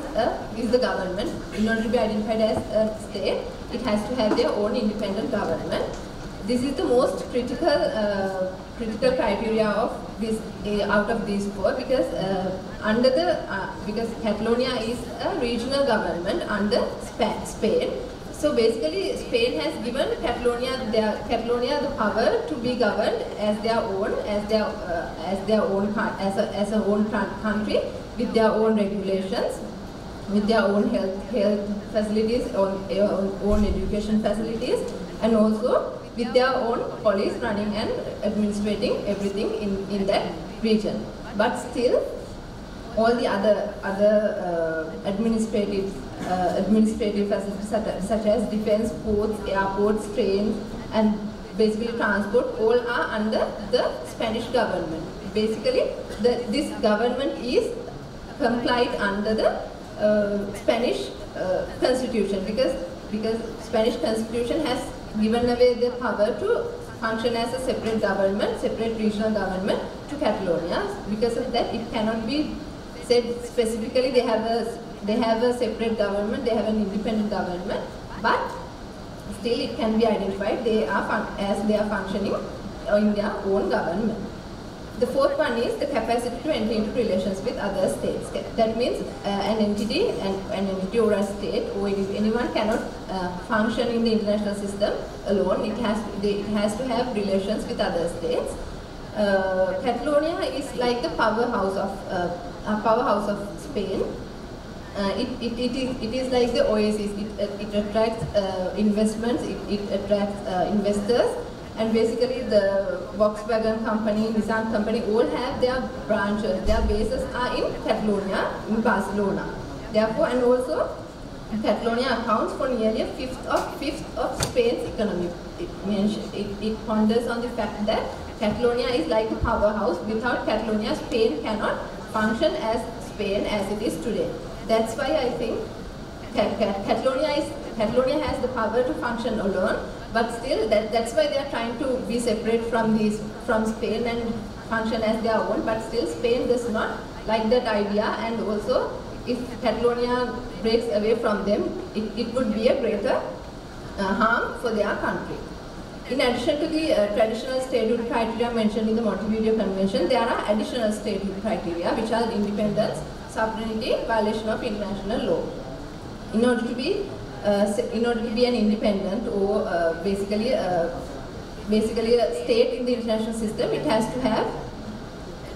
the government. In order to be identified as a state, it has to have their own independent government. This is the most critical criteria of this out of these 4, because because Catalonia is a regional government under Spain. So basically, Spain has given Catalonia the power to be governed as their own, as a own country with their own regulations, with their own health facilities, own education facilities, and also with their own police running and administrating everything in that region. But still, all the other administrative facilities such as defense, ports, airports, trains, and basically transport, all are under the Spanish government. Basically, this government is complied under the Spanish constitution, because Spanish constitution has given away the power to function as a separate government, separate regional government to Catalonia. Because of that, it cannot be said specifically they have a separate government, they have an independent government, but still it can be identified they are functioning in their own government. The fourth one is the capacity to enter into relations with other states. That means an entity or a state, or if anyone cannot function in the international system alone. It has to have relations with other states. Catalonia is like the powerhouse of Spain. It is like the oasis. It attracts investments. It attracts investors. And basically the Volkswagen company, Nissan company, all have their branches, their bases are in Catalonia, in Barcelona. Therefore, and also Catalonia accounts for nearly a fifth of Spain's economy. It ponders on the fact that Catalonia is like a powerhouse. Without Catalonia, Spain cannot function as Spain as it is today. That's why I think Catalonia has the power to function alone. But still, that's why they are trying to be separate from Spain and function as their own. But still, Spain does not like that idea. And also, if Catalonia breaks away from them, it would be a greater harm for their country. In addition to the traditional statehood criteria mentioned in the Montevideo Convention, there are additional statehood criteria, which are independence, sovereignty, violation of international law. In order to be an independent or basically a state in the international system, it has to have,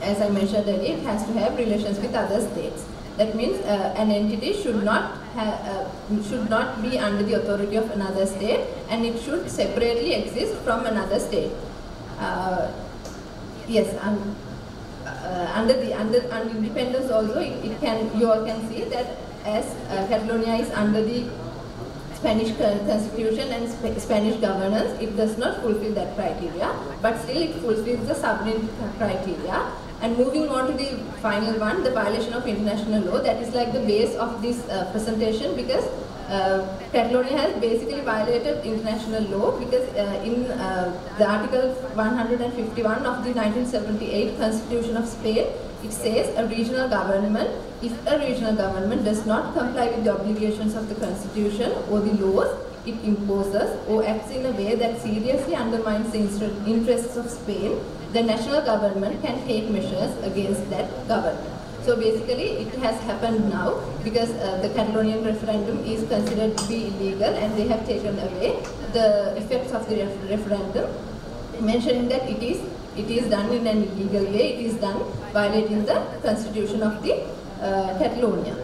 as I mentioned earlier, it has to have relations with other states. That means an entity should not be under the authority of another state, and it should separately exist from another state. Yes, under independence also, you all can see that as Catalonia is under the Spanish constitution and Spanish governance, it does not fulfill that criteria, but still it fulfills the sovereignty criteria. And moving on to the final one, the violation of international law, that is like the base of this presentation, because Catalonia has basically violated international law, because in the Article 151 of the 1978 Constitution of Spain, it says if a regional government does not comply with the obligations of the Constitution or the laws it imposes or acts in a way that seriously undermines the interests of Spain, the national government can take measures against that government. So basically it has happened now, because the Catalonian referendum is considered to be illegal, and they have taken away the effects of the referendum, mentioning that it is done in an illegal way, it is done violating the constitution of the Catalonia.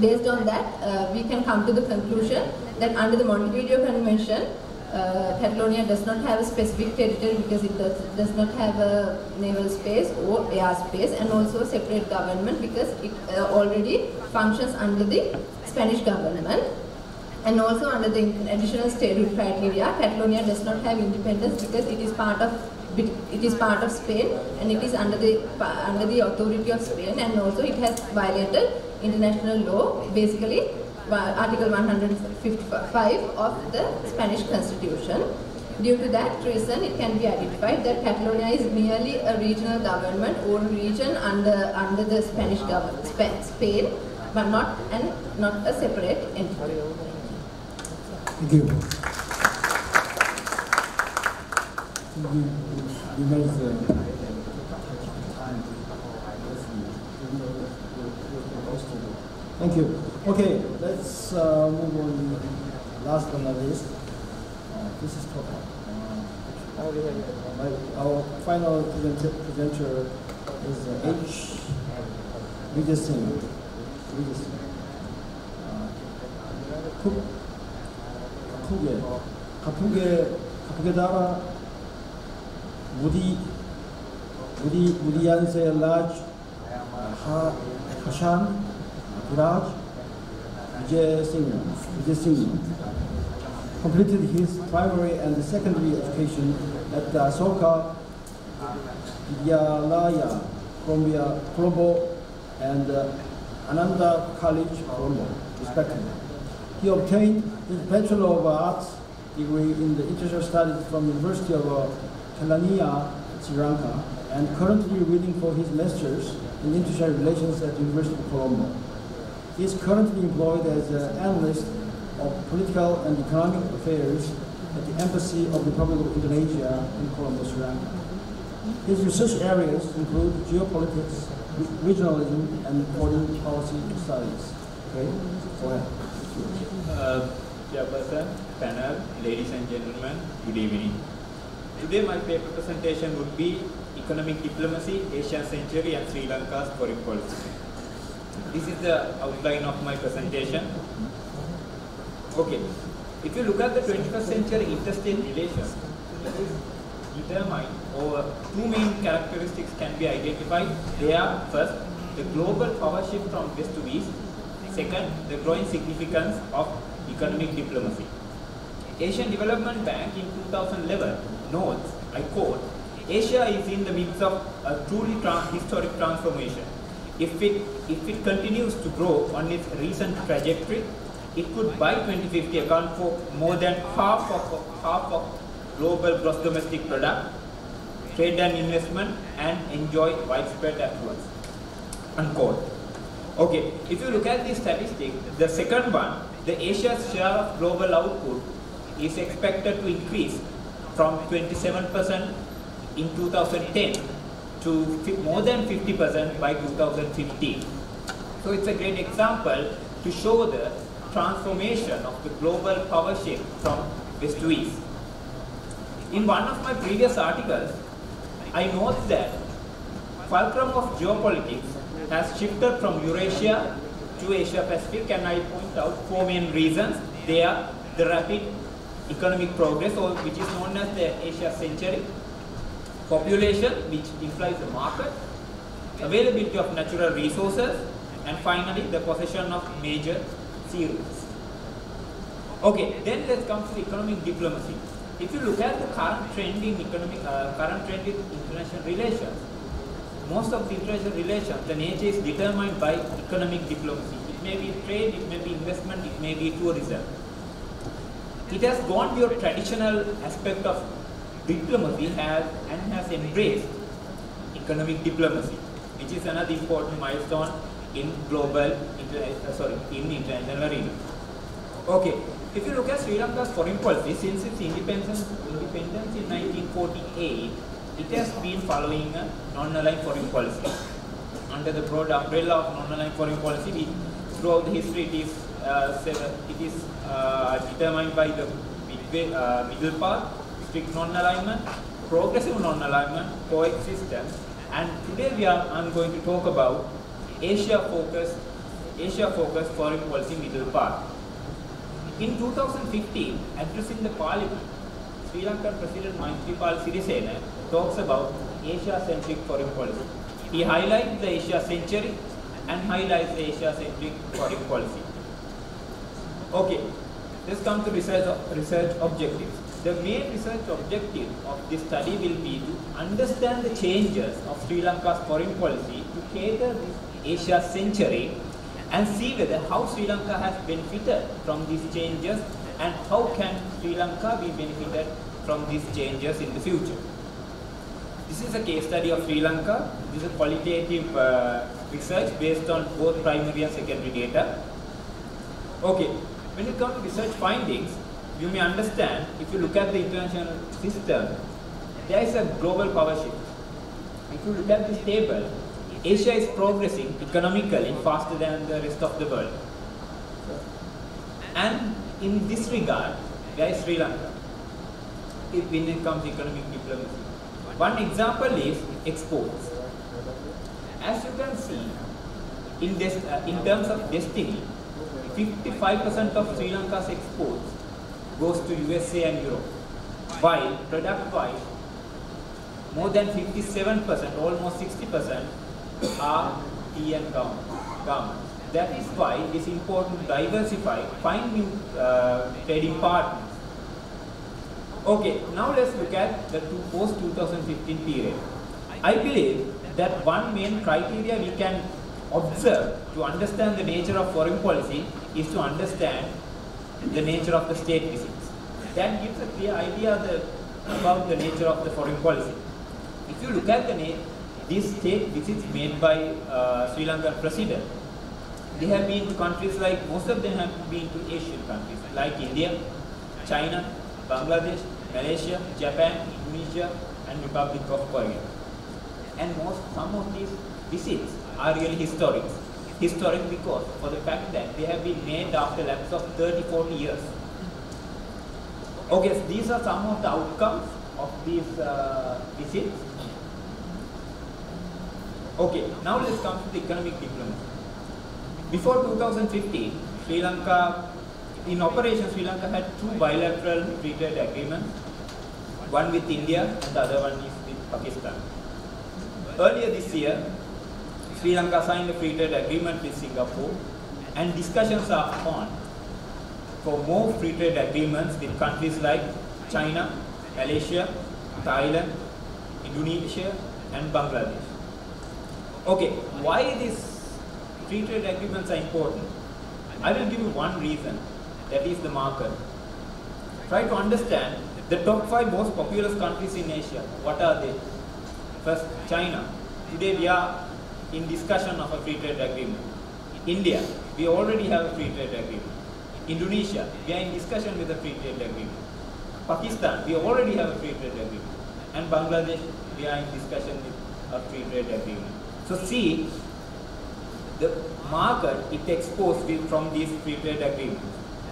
Based on that, we can come to the conclusion that under the Montevideo Convention, Catalonia does not have a specific territory, because it does not have a naval space or air space, and also a separate government, because it already functions under the Spanish government. And also under the additional statehood criteria, Catalonia does not have independence, because it is part of Spain, and it is under the authority of Spain, and also it has violated international law, basically Article 155 of the Spanish Constitution. Due to that reason, it can be identified that Catalonia is merely a regional government or region under the Spanish government, Spain, but not a separate entity. Thank you. You guys, thank you. Okay, let's move on. Last but not least, this is total. Our final presenter is H. Vijay Singh. 가쁘게 달아 무디안세 large Hashan Viraj Vijay Singh completed his primary and secondary education at Soka Vidyalaya, Colombo, and Ananda College, Colombo, respectively. He obtained his Bachelor of Arts degree in the International Studies from the University of Kelaniya, Sri Lanka, and currently reading for his Master's in International Relations at the University of Colombo. He is currently employed as an analyst of political and economic affairs at the Embassy of the Republic of Indonesia in Colombo, Sri Lanka. His research areas include geopolitics, regionalism, and foreign policy studies. Okay, go ahead. Chairperson, panel, ladies and gentlemen, good evening. Today my paper presentation would be Economic Diplomacy, Asian Century and Sri Lanka's Foreign Policy. This is the outline of my presentation. Okay, if you look at the 21st century interstate relations, it is determined over two main characteristics can be identified. They are, first, the global power shift from west to east. Second, the growing significance of economic diplomacy. Asian Development Bank in 2011 notes, I quote, Asia is in the midst of a truly historic transformation. If it continues to grow on its recent trajectory, it could by 2050 account for more than half of global gross domestic product, trade and investment, and enjoy widespread affluence. Unquote. Okay, if you look at the statistic, the second one, the Asia's share of global output is expected to increase from 27% in 2010 to more than 50% by 2015. So it's a great example to show the transformation of the global power shift from west to east. In one of my previous articles, I note that fulcrum of geopolitics has shifted from Eurasia to Asia Pacific, and I point out four main reasons. They are the rapid economic progress, or which is known as the Asia century, population, which implies the market, availability of natural resources, and finally the possession of major sea routes. Okay, then let's come to the economic diplomacy. If you look at the current trend in international relations, most of the international relations, the nature is determined by economic diplomacy. It may be trade, it may be investment, it may be tourism. It has gone beyond traditional aspect of diplomacy has embraced economic diplomacy, which is another important milestone in international arena. Okay, if you look at Sri Lanka's foreign policy, since its independence in 1948, it has been following a non-aligned foreign policy. Under the broad umbrella of non-aligned foreign policy, throughout the history, it is determined by the middle path, strict non-alignment, progressive non-alignment, coexistence, and today I'm going to talk about Asia-focused foreign policy middle path. In 2015, addressing the parliament, Sri Lankan President Maithripala Sirisena talks about Asia-centric foreign policy. He highlights the Asia century and highlights the Asia-centric foreign policy. Okay, let's come to research objectives. The main research objective of this study will be to understand the changes of Sri Lanka's foreign policy to cater this Asia century and see whether how Sri Lanka has benefited from these changes and how can Sri Lanka be benefited from these changes in the future. This is a case study of Sri Lanka. This is a qualitative research based on both primary and secondary data. Okay, when you come to research findings, you may understand, if you look at the international system, there is a global power shift. If you look at this table, Asia is progressing economically faster than the rest of the world. And in this regard, where is Sri Lanka when it comes to economic diplomacy? One example is exports. As you can see, in terms of destiny, 55% of Sri Lanka's exports goes to USA and Europe, while product-wise, more than 57%, almost 60% are tea and garments. That is why it is important to diversify, find new trading partners. Okay, now let's look at the post-2015 period. I believe that one main criteria we can observe to understand the nature of foreign policy is to understand the nature of the state visits. That gives a clear idea about the nature of the foreign policy. If you look at these state visits made by Sri Lankan president, they have been to countries like, most of them have been to Asian countries like India, China, Bangladesh, Malaysia, Japan, Indonesia, and Republic of Korea. And some of these visits are really historic. Historic because for the fact that they have been made after a lapse of 30-40 years. Okay, so these are some of the outcomes of these visits. Okay, now let's come to the economic diplomacy. Before 2015, Sri Lanka, in operation, Sri Lanka had two bilateral free trade agreements, one with India and the other one is with Pakistan. Earlier this year, Sri Lanka signed a free trade agreement with Singapore, and discussions are on for more free trade agreements with countries like China, Malaysia, Thailand, Indonesia, and Bangladesh. Okay, why these free trade agreements are important? I will give you one reason, that is the market. Try to understand the top 5 most populous countries in Asia. What are they? First, China. Today we are in discussion of a free trade agreement. India, we already have a free trade agreement. Indonesia, we are in discussion with a free trade agreement. Pakistan, we already have a free trade agreement. And Bangladesh, we are in discussion with a free trade agreement. So see, the market, it exposed from these free trade agreements.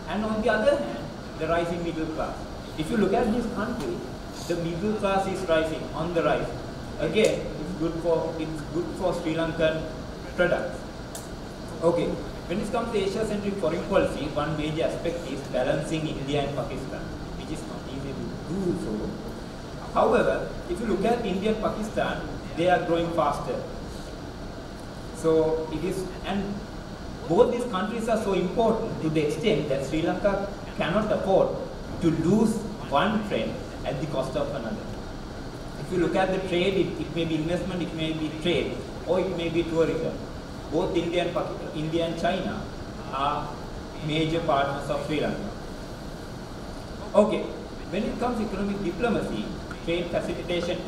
And on the other hand, the rising middle class. If you look at this country, the middle class is rising, on the rise. Again, it's good for Sri Lankan products. Okay, when it comes to Asia-centric foreign policy, one major aspect is balancing India and Pakistan, which is not easy to do so. However, if you look at India and Pakistan, they are growing faster. So it is, and both these countries are so important to the extent that Sri Lanka cannot afford to lose one trend at the cost of another. If you look at the trade, it may be investment, it may be trade, or it may be tourism. Both India and China are major partners of Sri Lanka. Okay, when it comes to economic diplomacy, trade facilitation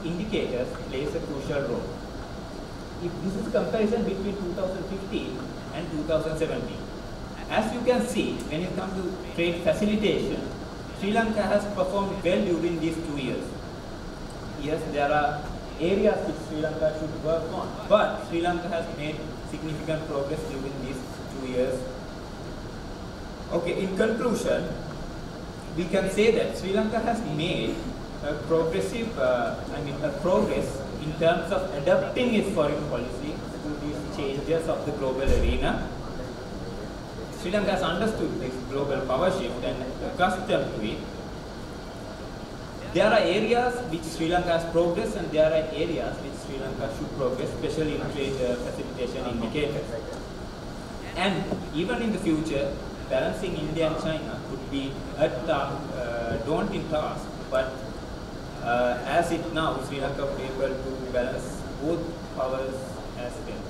indicators plays a crucial role. If this is a comparison between 2015 and 2017. As you can see, when it comes to trade facilitation, Sri Lanka has performed well during these 2 years. Yes, there are areas which Sri Lanka should work on, but Sri Lanka has made significant progress during these 2 years. Okay, in conclusion, we can say that Sri Lanka has made a progress in terms of adapting its foreign policy to these changes of the global arena. Sri Lanka has understood this global power shift and accustomed to it. There are areas which Sri Lanka has progressed and there are areas which Sri Lanka should progress, especially in trade facilitation indicators. And even in the future, balancing India and China could be a daunting task, but as it now, Sri Lanka will be able to balance both powers as well.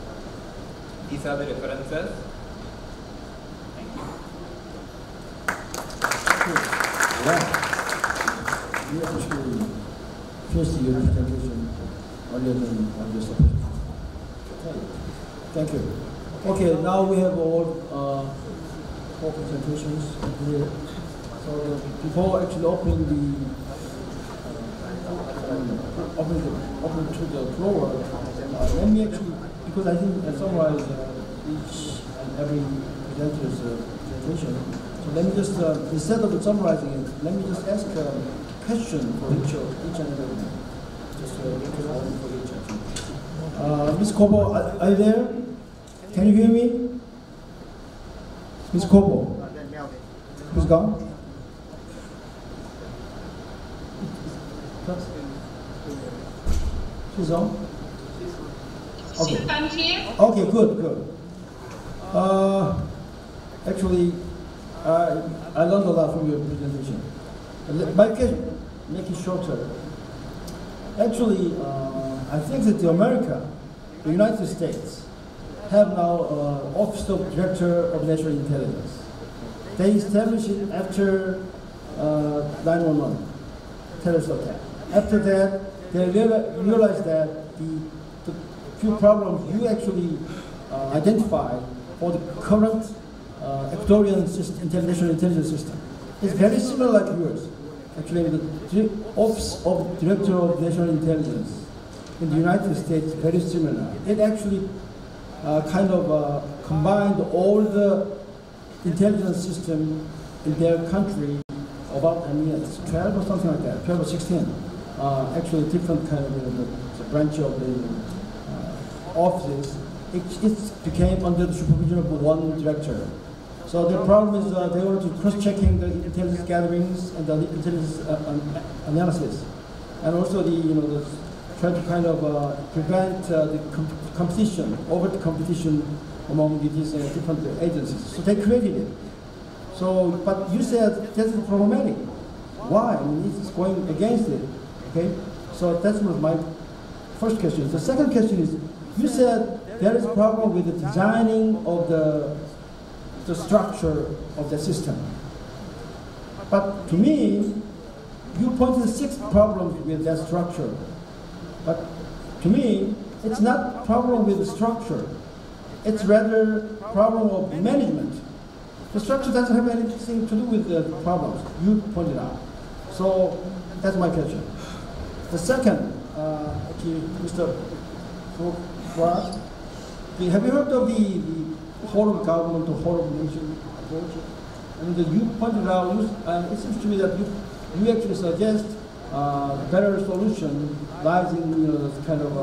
These are the references. Thank you. Yeah. You actually finished your presentation earlier than your supposed. Okay. Thank you. Okay, now we have all 4 presentations here. So before actually opening to the floor, let me actually, because I think I summarize each and every presenter's presentation. So let me just, instead of summarizing it, let me just ask a question for each and every one. Just for each and Ms. Kobo, are you there? Can you hear me? Ms. Kobo? Who's gone? She's on? Okay. I'm here. Okay, good. Actually, I learned a lot from your presentation. My question, make it shorter. Actually, I think that America, the United States, have now Office of Director of National Intelligence. They established it after 9/11 terrorist attack. After that, they realized that the few problems you actually identified for the current Ecuadorian international intelligence system is very similar like yours. Actually, the Office of Director of National Intelligence in the United States is very similar. It actually kind of combined all the intelligence system in their country about 12 or something like that, 12 or 16. Actually, different kind of the branch of the offices. It became under the supervision of one director. So the problem is they wanted to cross-checking the intelligence gatherings and the intelligence analysis, and also the try to kind of prevent the competition, over the competition among these different agencies. So they created it. So, but you said this is problematic. Why? I mean, it's going against it. Okay. So that was my first question. The second question is, you said there is a problem with the designing of the structure of the system. But to me, you pointed 6 problems with that structure. But to me, it's not a problem with the structure. It's rather a problem of management. The structure doesn't have anything to do with the problems you pointed out. So that's my question. The second, actually, Mr. Ross, have you heard of the whole of government or whole of nation approach? I mean, you pointed out, it seems to me that you actually suggest a better solution lies in this kind of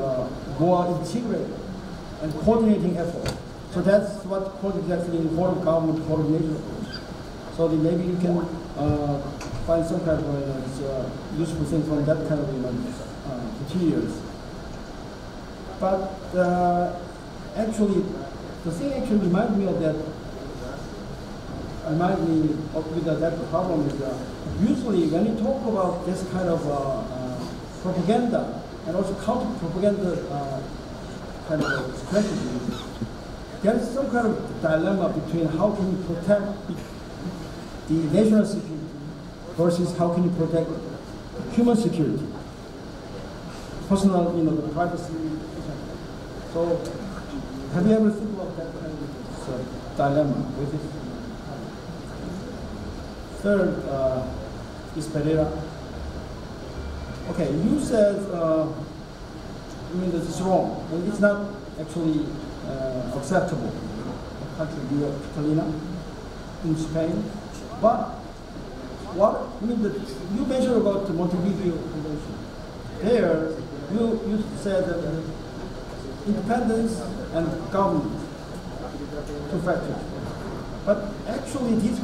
more integrated and coordinating effort. So that's what called exactly in whole of government, whole of nation approach. So maybe you can find some kind of useful thing from that kind of materials. But actually, the thing actually reminds me of that. With that problem is usually when you talk about this kind of propaganda and also counter-propaganda kind of strategy, there is some kind of dilemma between how can you protect the national security versus how can you protect human security, personal, the privacy. So, have you ever thought about that kind of dilemma with it? Third, is Pereira. Okay, you said, this is wrong. It's not actually acceptable. Country Catalina in Spain. But you mentioned about the Montevideo Convention. There, you said that independence and government, 2 factors. But actually, these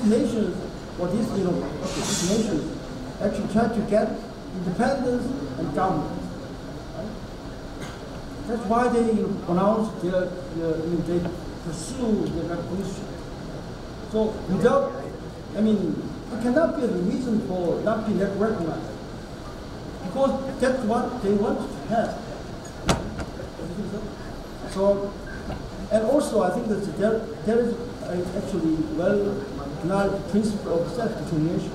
nations, or these nations, actually try to get independence and government. Right? That's why they announce they pursue the recognition. So without, it cannot be a reason for not being recognized, because that's what they want to have. So, and also I think that there is actually well-known principle of self-determination.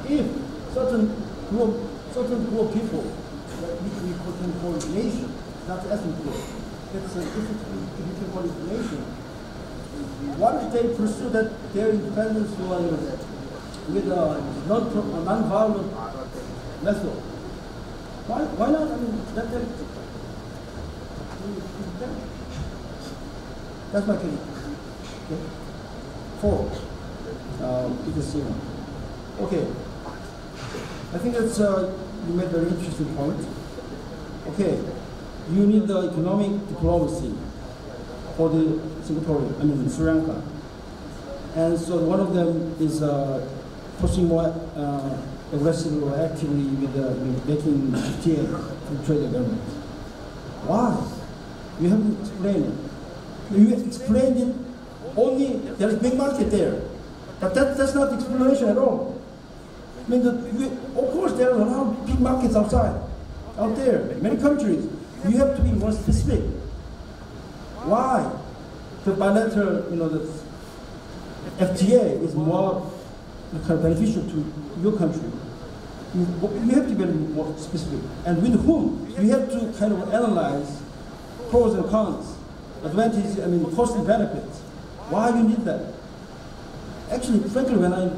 If certain group of people, which we can call nation, not ethnic group, if we can call it nation, what if they pursue their independence with a non-violent method? Why not? Let them. That's my opinion. Okay? 4. You can see one. Okay. I think that's you made a very interesting point. Okay. You need the economic diplomacy for the Singaporean, Sri Lanka. And so one of them is pushing more aggressively or actively with making FTA to trade agreement. Why? You haven't explained it. You explained it only, there's a big market there. But that's not explanation at all. I mean, of course there are a lot of big markets out there, many countries. You have to be more specific. Why? The bilateral, the FTA is more kind of beneficial to your country. You have to be more specific. And with whom? You have to kind of analyze pros and cons, advantages, cost and benefits. Why you need that? Actually, frankly, when I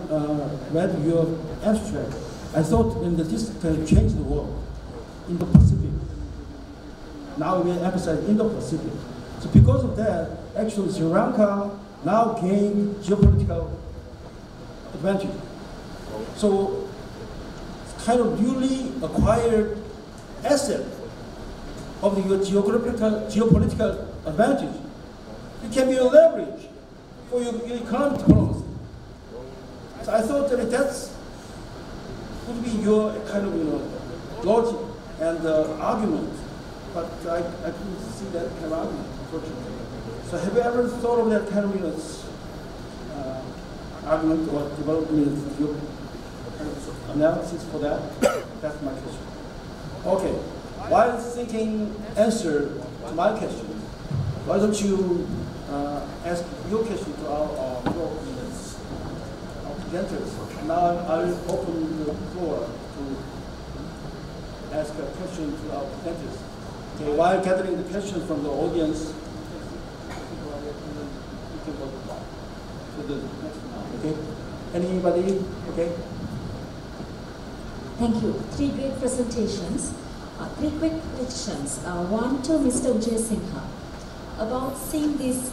read your abstract, I thought that this can change the world, Indo-Pacific. Now we emphasize Indo-Pacific. So because of that, actually Sri Lanka now gained geopolitical advantage. So it's kind of newly acquired asset of your geopolitical advantage. It can be a leverage for your economic diplomacy. So I thought that that's would be your kind of logic and argument, but I couldn't see that kind of argument, unfortunately. So have you ever thought of that kind of argument or development, your kind of analysis for that? That's my question. Okay. While thinking answer to my question, why don't you ask your question to our presenters? Now I'll open the floor to ask a question to our presenters. Okay, while gathering the questions from the audience, you can go to the next one. Okay? Anybody? Okay? Thank you. 3 great presentations. 3 quick questions. One to Mr. Ujay Sinha about seeing this.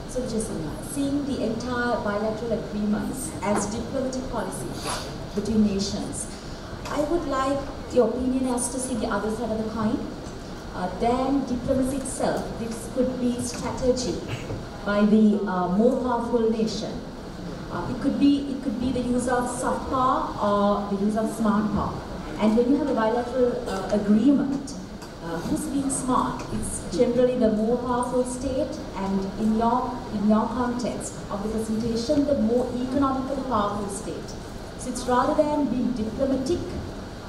So Ujay Sinha, seeing the entire bilateral agreements as diplomatic policies between nations. I would like your opinion as to see the other side of the coin. Then diplomacy itself, this could be strategy by the more powerful nation. It could be the use of soft power or the use of smart power. And when you have a bilateral agreement, who's being smart? It's generally the more powerful state, and in your context of the presentation, the more economically powerful state. So it's rather than being diplomatic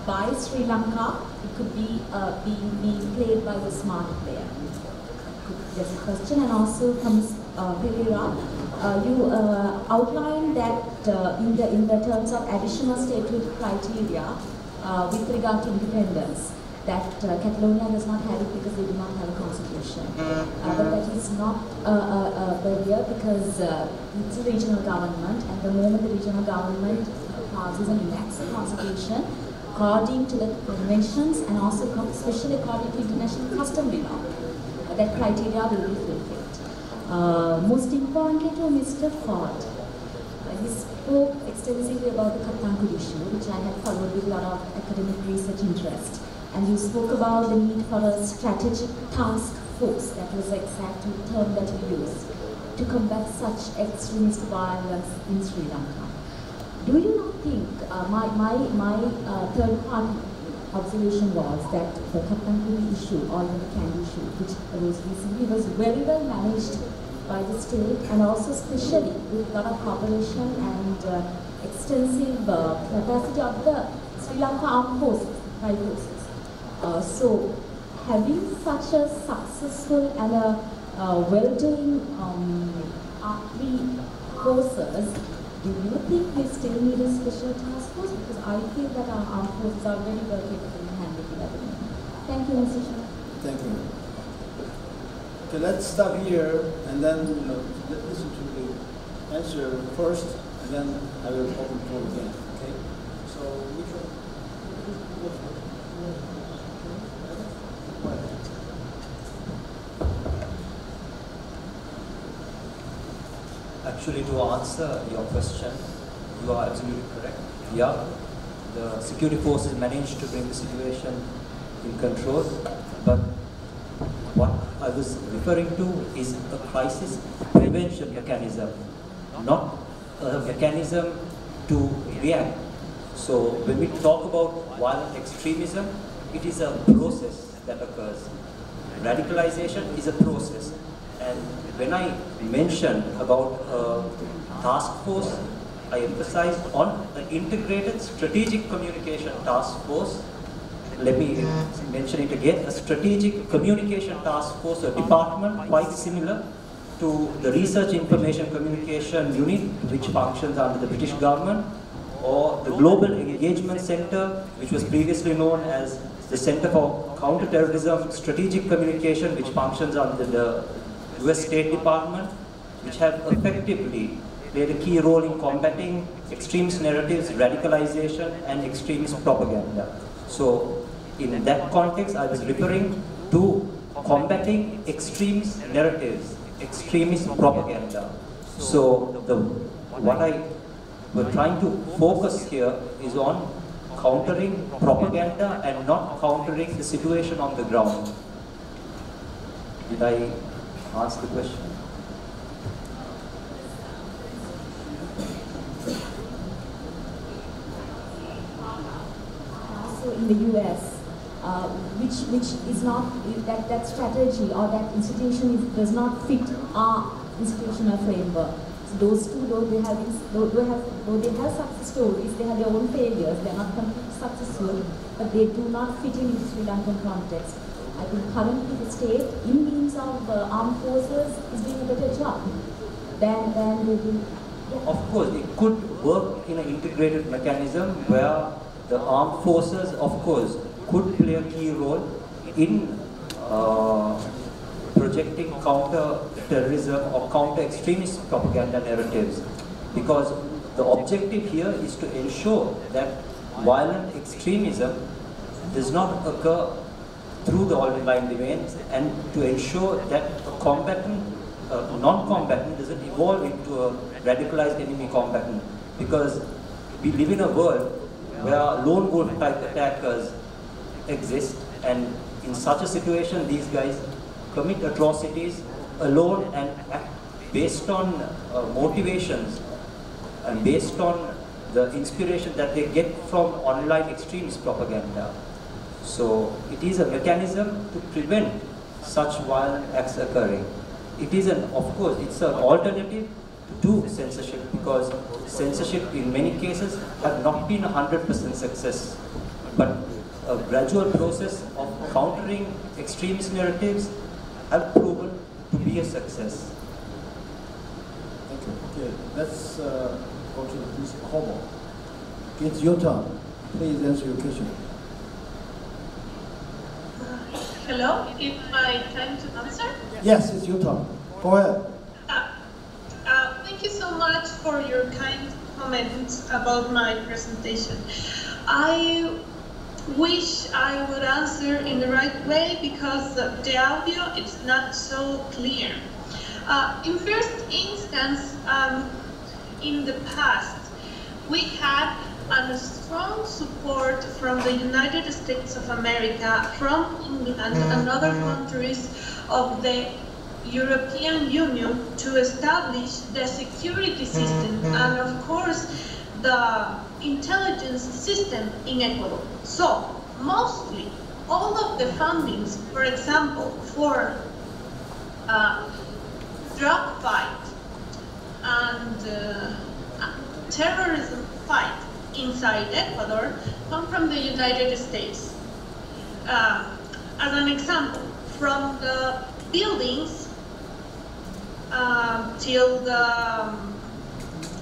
by Sri Lanka, it could be being played by the smart player. There's a question, and also from Pereira, you outlined that in the terms of additional statehood criteria with regard to independence, that Catalonia does not have it because they do not have a constitution. But that is not a barrier because it's a regional government, and the moment the regional government passes and enacts a constitution, according to the conventions and also especially according to international customary law, that criteria will be fulfilled. Most importantly to Mr. Ford, he spoke extensively about the Katankud issue, which I had followed with a lot of academic research interest. And you spoke about the need for a strategic task force, that was the exact term that you used, to combat such extremist violence in Sri Lanka. Do you not think, my third party observation was that the Katankud issue or the KDU issue, which arose recently, was very well managed by the state, and also especially with a lot of cooperation and extensive capacity of the Sri Lanka armed forces, private forces. So having such a successful and a well-doing army forces, do you think we still need a special task force? Because I feel that our armed forces are very well capable in handling that. Thank you, Mr. Chair. Thank you. Okay, let's stop here and then listen to the answer first, and then I will open the floor again. Okay. So which one? Actually, to answer your question, you are absolutely correct. Yeah, the security forces managed to bring the situation in control, but what I was referring to is a crisis prevention mechanism, not a mechanism to react. So when we talk about violent extremism, it is a process that occurs. Radicalization is a process. And when I mentioned about a task force, I emphasized on an integrated strategic communication task force. Let me mention it again, a strategic communication task force, a department quite similar to the Research Information Communication Unit, which functions under the British government, or the Global Engagement Center, which was previously known as the Center for Counterterrorism Strategic Communication, which functions under the US State Department, which have effectively played a key role in combating extremist narratives, radicalization, and extremist propaganda. So, in that context, I was referring to combating extremist narratives, extremist propaganda. So, what I was trying to focus here is on countering propaganda and not countering the situation on the ground. Did I answer the question? So in the US, which is not, that strategy or that institution does not fit our institutional framework. So those two, though they have success stories, they have their own failures, they are not completely successful, but they do not fit in the Sri Lankan context. I think currently the state, in means of armed forces, is doing a better job than they do. Yeah. Of course, it could work in an integrated mechanism where the armed forces, of course, could play a key role in projecting counter-terrorism or counter-extremist propaganda narratives, because the objective here is to ensure that violent extremism does not occur through the online domains, and to ensure that a combatant, non-combatant doesn't evolve into a radicalized enemy combatant, because we live in a world where lone wolf type attackers exist, and in such a situation these guys commit atrocities alone and act based on motivations and based on the inspiration that they get from online extremist propaganda. So it is a mechanism to prevent such violent acts occurring. It is of course, it's an alternative to censorship, because censorship in many cases have not been 100% success. But a gradual process of countering extremist narratives have proven to be a success. Thank you. Okay, let's go to Ms. Kobo. It's your turn. Please answer your question. Hello, it's my time to answer? Yes, it's your turn. Go ahead. Thank you so much for your kind comments about my presentation. I wish I would answer in the right way because the audio is not so clear. In first instance, in the past, we had a strong support from the United States of America, from England and other countries of the European Union to establish the security system and of course the intelligence system in Ecuador. So mostly all of the fundings, for example, for drug fight and terrorism fight inside Ecuador come from the United States. As an example, from the buildings till the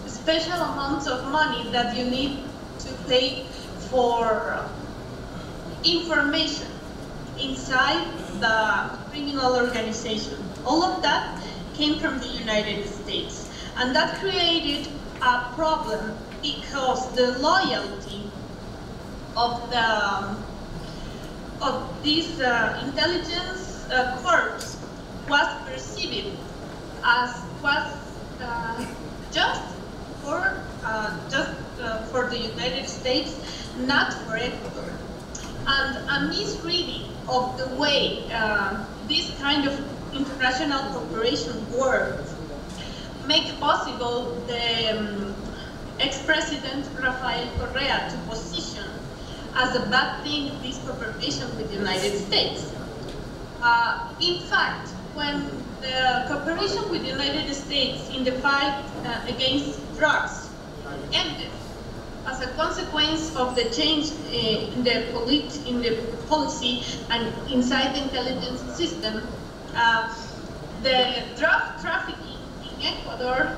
special amounts of money that you need to pay for information inside the criminal organization. All of that came from the United States. And that created a problem because the loyalty of this intelligence corps was perceived as just for the United States, not for Ecuador. And a misreading of the way this kind of international cooperation works make possible the ex-president Rafael Correa to position as a bad thing this cooperation with the United States. In fact, when the cooperation with the United States in the fight against drugs ended as a consequence of the change in the policy and inside the intelligence system, the drug trafficking in Ecuador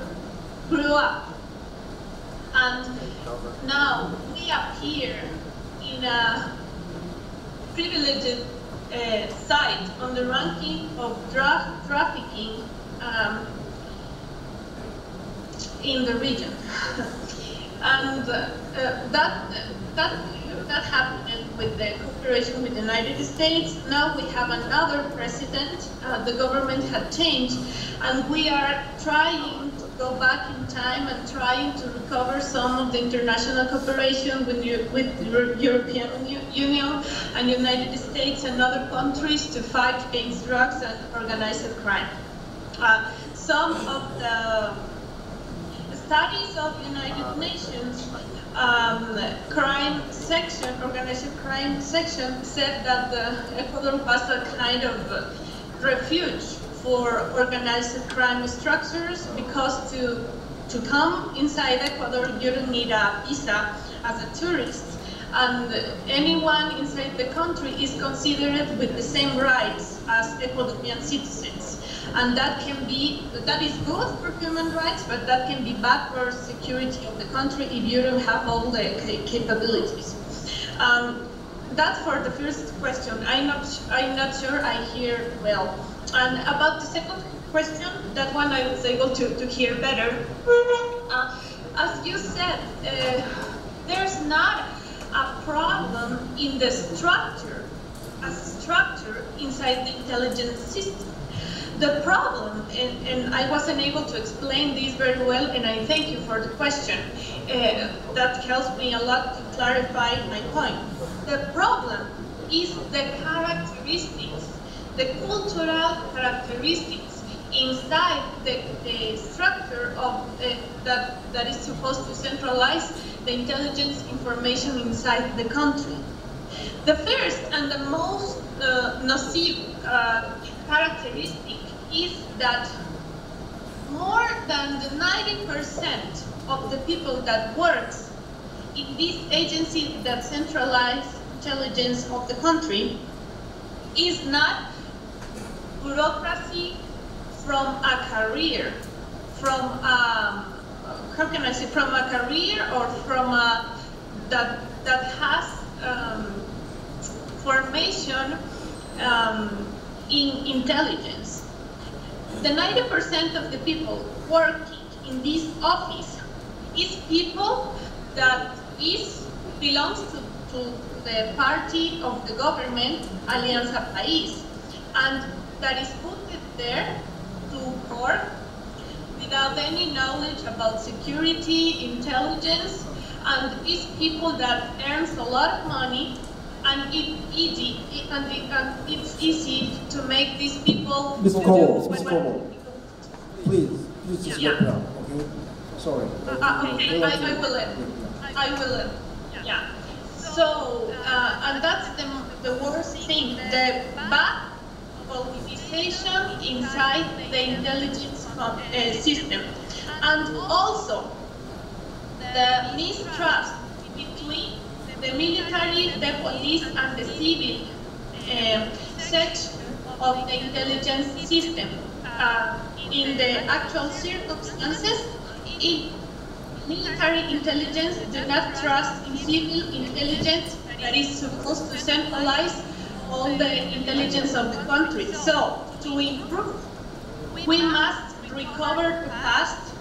grew up. And now we appear in a privileged site on the ranking of drug trafficking in the region. And that happened with the cooperation with the United States. Now we have another president. The government had changed, and we are trying to go back in time and trying to recover some of the international cooperation with the European Union and United States and other countries to fight against drugs and organized crime. Some of the studies of United Nations crime section, organized crime section, said that Ecuador was a kind of refuge for organized crime structures, because to come inside Ecuador you don't need a visa as a tourist, and anyone inside the country is considered with the same rights as Ecuadorian citizens. And that is good for human rights, but that can be bad for security of the country if you don't have all the capabilities. That's for the first question. I'm not sure I hear well. And about the second question, that one I was able to hear better. As you said, there's not a problem in the structure, inside the intelligence system. The problem, and I wasn't able to explain this very well, and I thank you for the question. That helps me a lot to clarify my point. The problem is the characteristics, the cultural characteristics inside the structure of that is supposed to centralize the intelligence information inside the country. The first and the most nocive characteristic is that more than the 90% of the people that works in this agency that centralizes intelligence of the country is not bureaucracy from a career, from how can I say, from a career or from a that has formation in intelligence. The 90% of the people working in this office is people that belongs to the party of the government, Alianza País, and that is put there to work without any knowledge about security, intelligence, and these people that earns a lot of money, and it's easy to make these people. Ms. Cobo, please just wrap it up, okay? Sorry. I will. Yeah. So, and that's the worst thing, the bad politicization inside the intelligence system, and also the mistrust between the military, the police, and the civil section of the intelligence system. In the actual circumstances, military intelligence do not trust in civil intelligence that is supposed to centralize all the intelligence of the country. So, to improve, we must recover the past.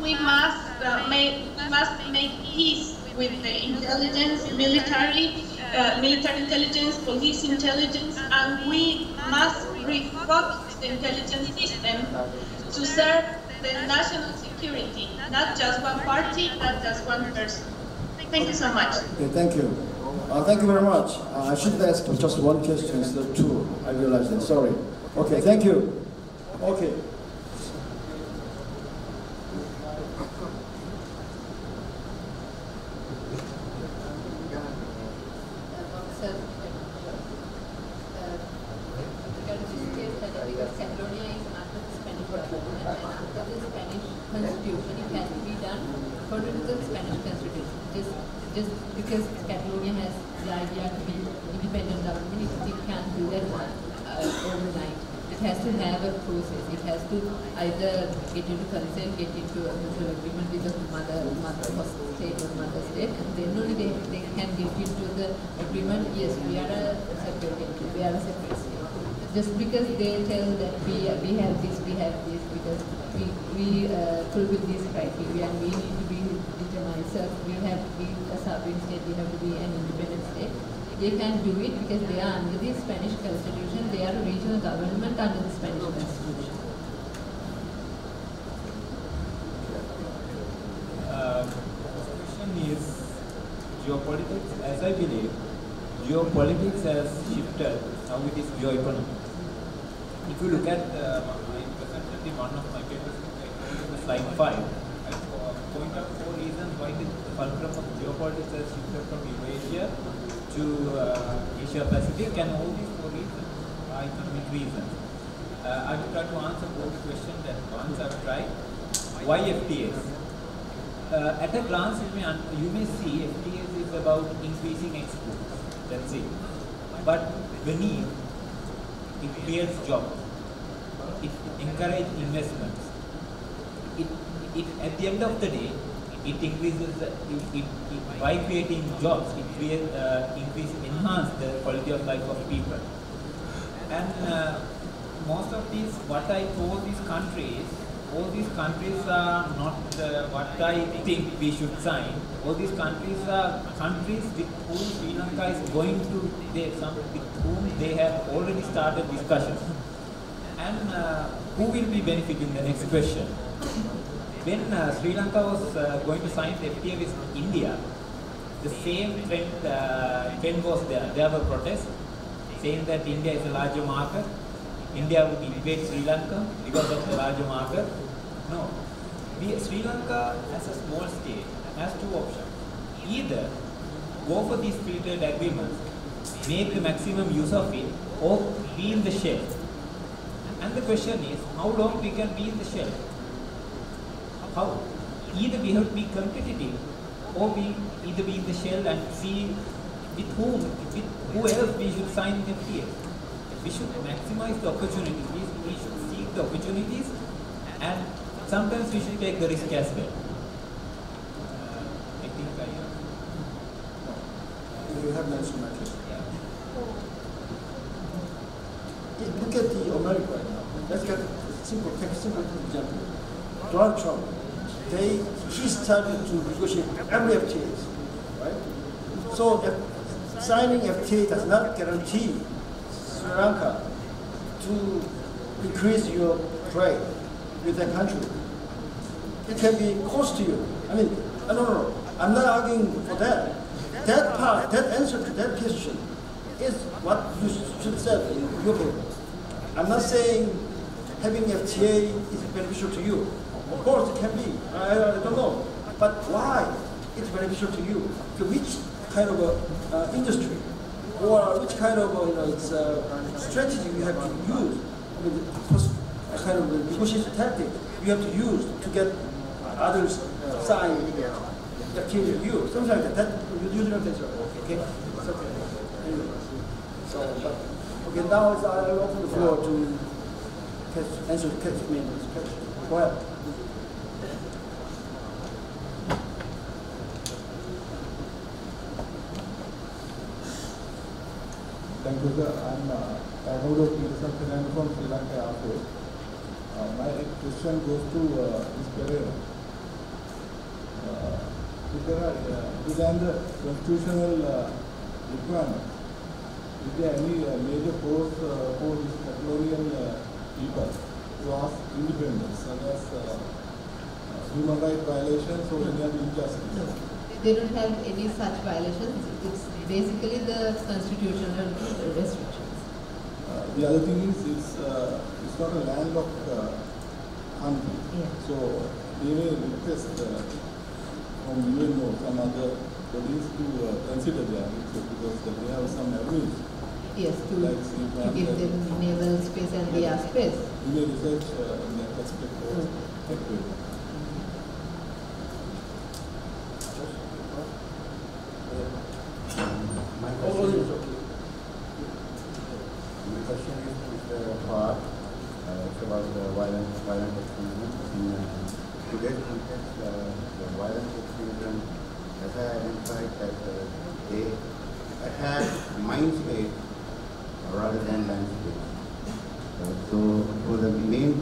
We must make peace with the intelligence, military intelligence, police intelligence, and we must refocus the intelligence system to serve the national security, not just one party, not just one person. Thank you so much. Okay, thank you. Thank you very much. I should ask just one question instead of two. I realize that. Sorry. Okay, thank you. Okay. Just because Catalonia has the idea to be independent government, it can't do that overnight. It has to have a process. It has to either get into consent, get into a mutual agreement with the mother state or mother state, and then only they can get into the agreement. Yes, we are a separate entity. We are a separate state. Just because they tell that we have this, because we fulfill this criteria and we need to be determined. So we a sovereign state, we have to be an independent state. They can do it because they are under the Spanish constitution. They are a regional government under the Spanish constitution. The question is geopolitics. As I believe, geopolitics has shifted. Now it is geoeconomics. If you look at I presented in one of my papers, slide 5, I point out 4 reasons why the fulcrum of geopolitics has shifted from Eurasia to Asia Pacific, and all these 4 reasons are economic reasons. I will try to answer both questions at once. I will try. Why FTAs? At a glance, you may see FTAs is about increasing exports. That's it. But beneath, it creates jobs. It encourages investments. At the end of the day, it increases, by creating jobs, it creates, enhance the quality of life of people. And most of these, what I told these countries, all these countries are not what I think we should sign. All these countries are countries with whom Sri Lanka is going to, with whom they have already started discussions. And who will be benefiting in the next question? When Sri Lanka was going to sign the FTA with India, the same trend was there. There were protests saying that India is a larger market. India would invade Sri Lanka because of the larger market. No. Sri Lanka, as a small state, has 2 options. Either go for these free trade agreements, make the maximum use of it, or be in the shell. And the question is, how long we can be in the shell? How? Either we have to be competitive, or we either be in the shell and see with who else we should sign the FTA. We should maximize the opportunities. We should seek the opportunities, and sometimes we should take the risk as well. I think You have mentioned my question. Yeah. Look at the America right now. Let's take a simple example. Donald Trump, he started to negotiate every FTA, right? So signing FTA does not guarantee Sri Lanka to increase your trade with that country. It can be cost to you. I mean, no. I'm not arguing for that. That part, that answer to that question is what you should say in your paper. I'm not saying having FTA is beneficial to you. Of course, it can be. I don't know. But why it's beneficial to you? To which kind of industry? Or which kind of strategy you have to use? I mean, a kind of negotiation tactic you have to use to get others sign FTA with you. Something like that. You don't answer. Okay? It's okay. Anyway. So, okay, now I'll open the floor to answer the question. Go ahead. Thank you, sir. I'm Arnoldo Peterson from Sri Lanka Airport. My question goes to Ms. Pereira. Within the constitutional requirement, is there any major force for this Catalonian people was independence against human rights violations or any other injustice. They don't have any such violations. It's basically the constitutional restrictions. The other thing is, it's not a landlocked country. Yeah. So they may request from UN or some other bodies to consider their request because they have some avenues. Yes, to give them naval space and the airspace. We may research in that perspective. My question is Mr. Park. It's about violent extremism. In today's context, the violent extremism, as I identified, that they attack mind state rather than land state. So for the main,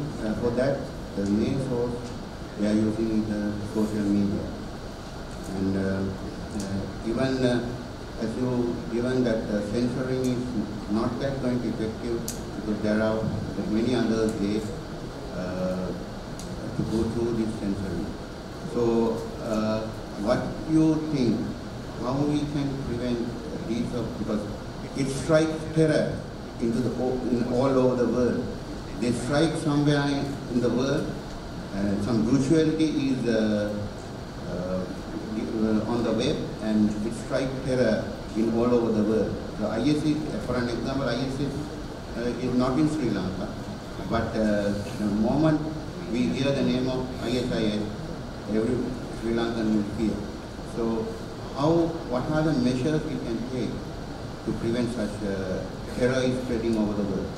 for that, the main source, they are using the social media. And given that censoring is not that going to be effective because there are many other ways to go through this censoring. So what do you think, how we can prevent these, because it strikes terror in all over the world. They strike somewhere in the world, some brutality is on the web, and it strikes terror in all over the world. So ISIS, for an example, ISIS is not in Sri Lanka, but the moment we hear the name of ISIS, every Sri Lankan will fear. So what are the measures we can take to prevent such terror is spreading over the world?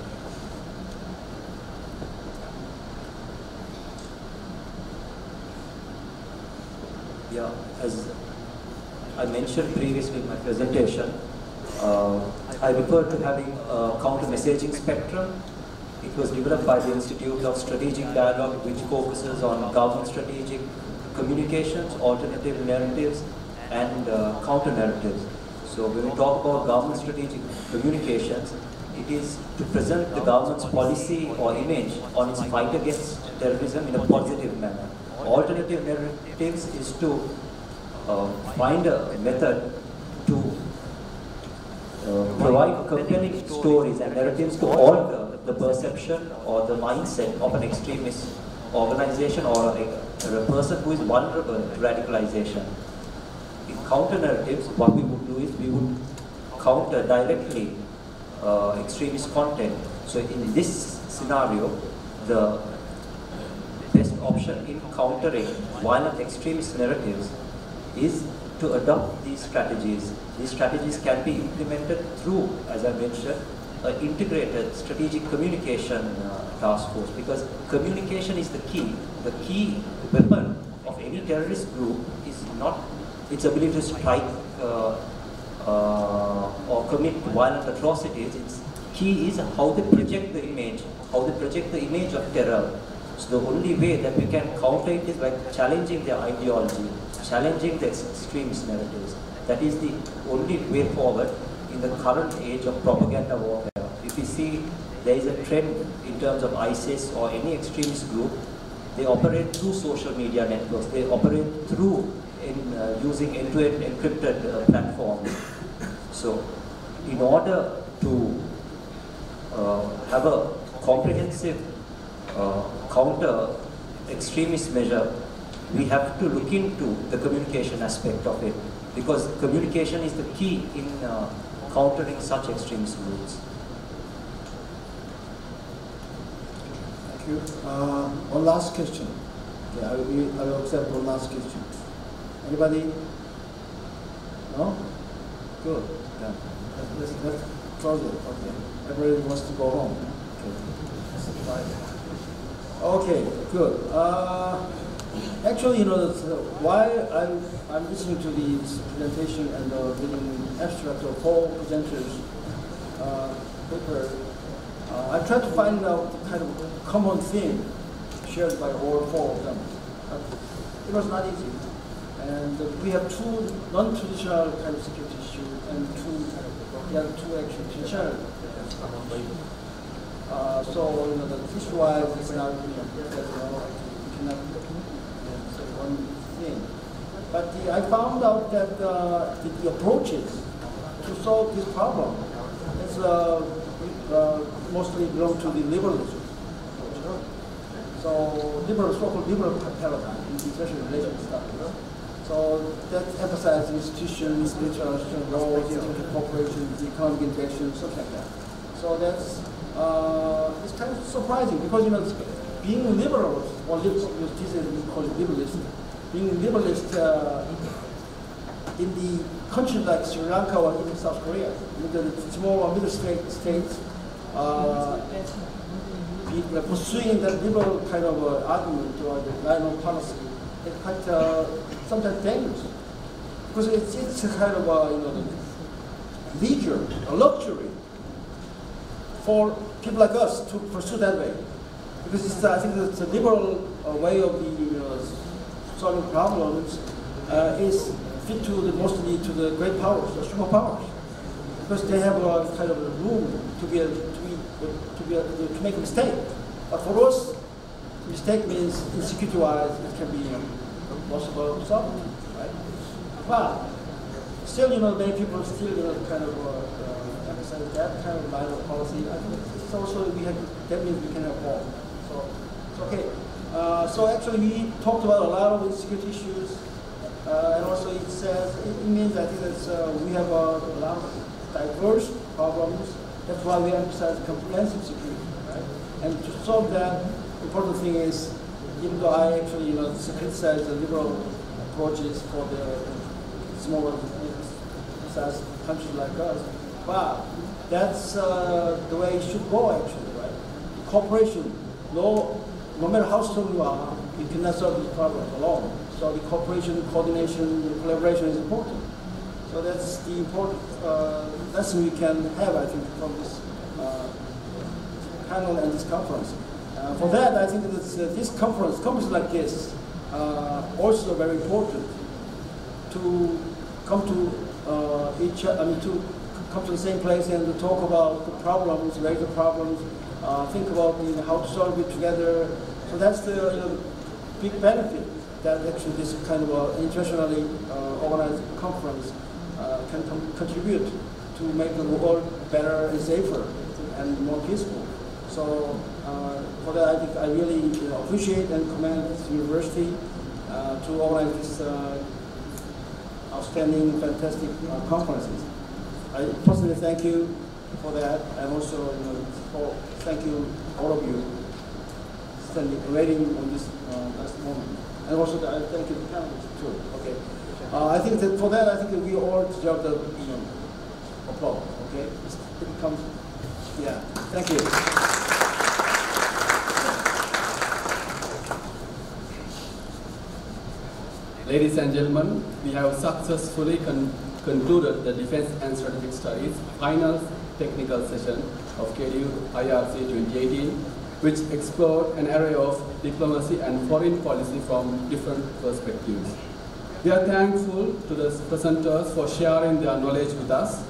Yeah, as I mentioned previously in my presentation, I referred to having a counter-messaging spectrum. It was developed by the Institute of Strategic Dialogue, which focuses on government strategic communications, alternative narratives, and counter-narratives. So when we talk about government strategic communications, it is to present the government's policy or image on its fight against terrorism in a positive manner. Alternative narratives is to find a method to provide compelling stories and narratives to alter the perception or the mindset of an extremist organization or a person who is vulnerable to radicalization. In counter-narratives, what we would do is we would counter directly extremist content. So in this scenario, the best option in countering violent extremist narratives is to adopt these strategies. These strategies can be implemented through, as I mentioned, an integrated strategic communication task force, because communication is the key. The key weapon of any terrorist group is not its ability to strike or commit violent atrocities. Its key is how they project the image, of terror. So the only way that we can counter it is by challenging their ideology, challenging the extremist narratives. That is the only way forward in the current age of propaganda warfare. If you see, there is a trend in terms of ISIS or any extremist group, they operate through social media networks. They operate through using end-to-end encrypted platforms. So, in order to have a comprehensive counter extremist measure, we have to look into the communication aspect of it, because communication is the key in countering such extremist groups. Thank you. One last question. Okay, I will accept one last question. Anybody? No? Good. Yeah. Let's close it. Okay. Everybody wants to go home. Okay, good. Actually, while I'm listening to this presentation and reading abstract of all presenters' paper, I tried to find out the kind of common theme shared by all four of them. It was not easy. And we have two non-traditional kind of security issues and two actually traditional. So the issue-wise, it's not cannot say one thing. But I found out that the approaches to solve this problem is mostly belong to the liberalism. So so-called liberal paradigm in international relations studies. So that emphasizes institutions, international laws, international cooperation, economic integration, stuff like that. So that's it's kind of surprising because being liberal, or this is we call it liberalist, being liberalist in the countries like Sri Lanka or even South Korea, the small middle states, pursuing that liberal kind of argument or the line of policy, it's quite sometimes dangerous because it's a kind of leisure, a luxury for people like us to pursue that way, because it's, I think it's a liberal way of solving problems is fit to mostly to the great powers, the superpowers, because they have a kind of a room to make a mistake. But for us, mistake means insecurity-wise it can be possible to solve, right? But still, many people still kind of emphasize that kind of line of policy. I think it's also that means we can have more. So it's okay. So actually, we talked about a lot of insecurity issues, and also it says it means I think that we have a lot of diverse problems. That's why we emphasize comprehensive security, right? And to solve that, the important thing is, even though I actually criticize the liberal approaches for the smaller size countries like us, but that's the way it should go actually, right? Cooperation, no matter how strong you are, you cannot solve these problems alone. So the cooperation, coordination, the collaboration is important. So that's the important lesson we can have, I think, from this panel and this conference. For that, I think that this conference like this, also very important to come to to come to the same place and to talk about the problems, raise the problems, think about how to solve it together. So that's the big benefit that actually this kind of internationally organized conference can contribute to make the world better and safer and more peaceful. So for that, I think I really appreciate and commend this university to organize this outstanding, fantastic conferences. I personally thank you for that, and also thank you all of you waiting on this last moment, and also I thank you the panelists too. Okay, I think that for that I think that we all deserve the applause. Okay, it comes. Yeah, thank you. Ladies and gentlemen, we have successfully concluded the Defense and Strategic Studies final technical session of KDU IRC 2018, which explored an array of diplomacy and foreign policy from different perspectives. We are thankful to the presenters for sharing their knowledge with us,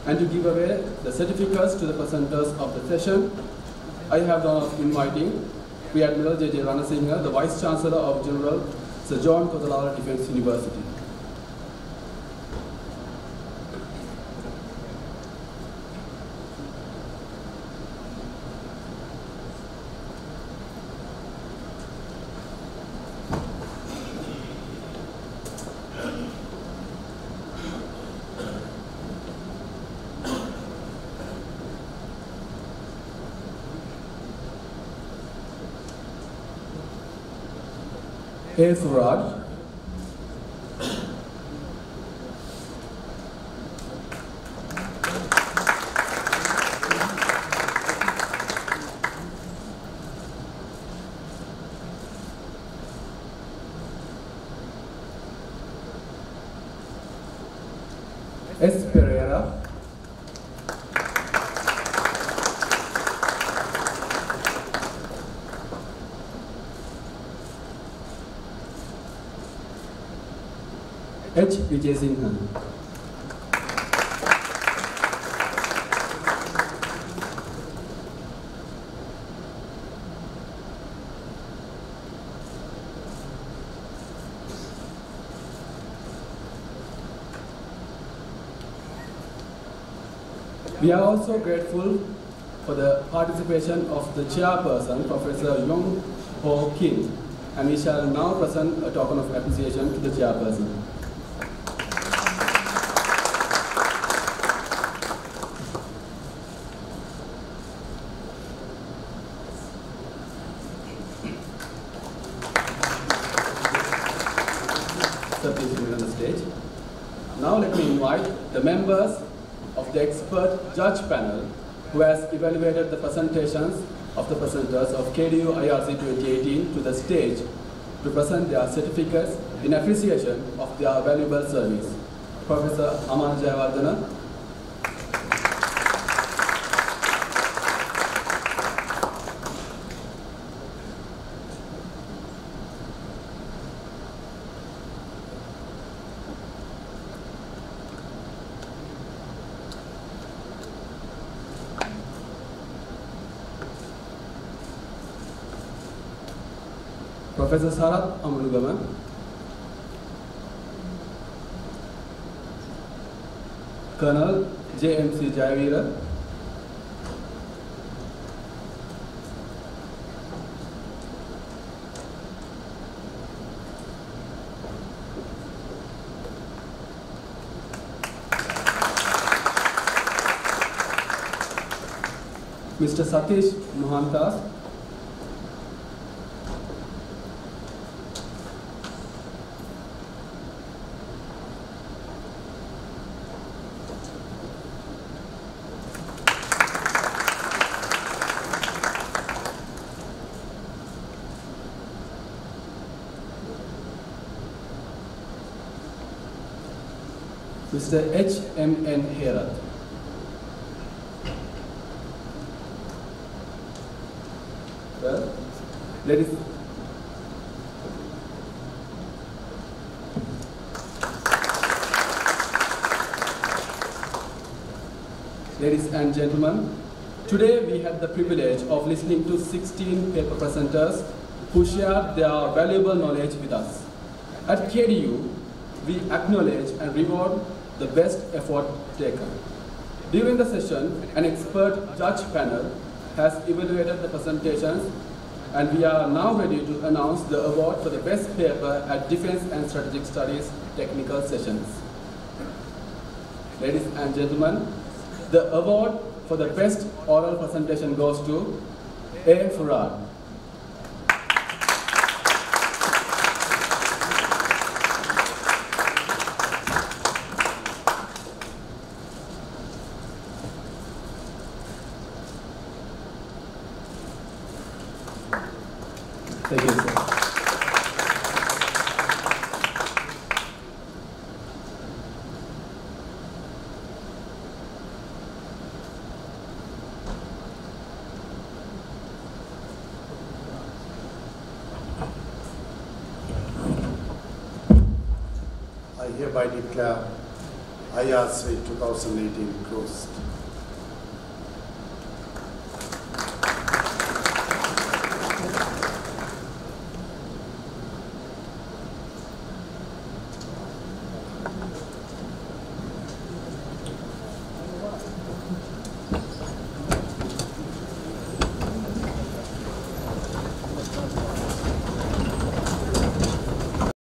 and to give away the certificates to the presenters of the session, I have the honor of inviting Rear Admiral J.J. Ranasinghe, the Vice Chancellor of General Sir John Kothawala Defence University. A. Suraj, S. Pereira, H. Vijay Sinha, We are also grateful for the participation of the chairperson, Professor Yong Ho Kim, and we shall now present a token of appreciation to the chairperson. So please remain on the stage. Now let me invite the members of the expert judge panel who has evaluated the presentations of the presenters of KDU IRC 2018 to the stage to present their certificates in appreciation of their valuable service. Professor Aman Jayawardena, Professor Sarat Amanugama, Colonel JMC Jayavira, Mr. Satish Mohantas, Mr. H.M.N. Herat. Well, ladies and gentlemen, today we had the privilege of listening to 16 paper presenters who shared their valuable knowledge with us. At KDU, we acknowledge and reward the best effort taken. During the session, an expert judge panel has evaluated the presentations, and we are now ready to announce the award for the best paper at Defense and Strategic Studies technical sessions. Ladies and gentlemen, the award for the best oral presentation goes to A. Furad. Thank you, sir. I hereby declare IRC 2018 closed.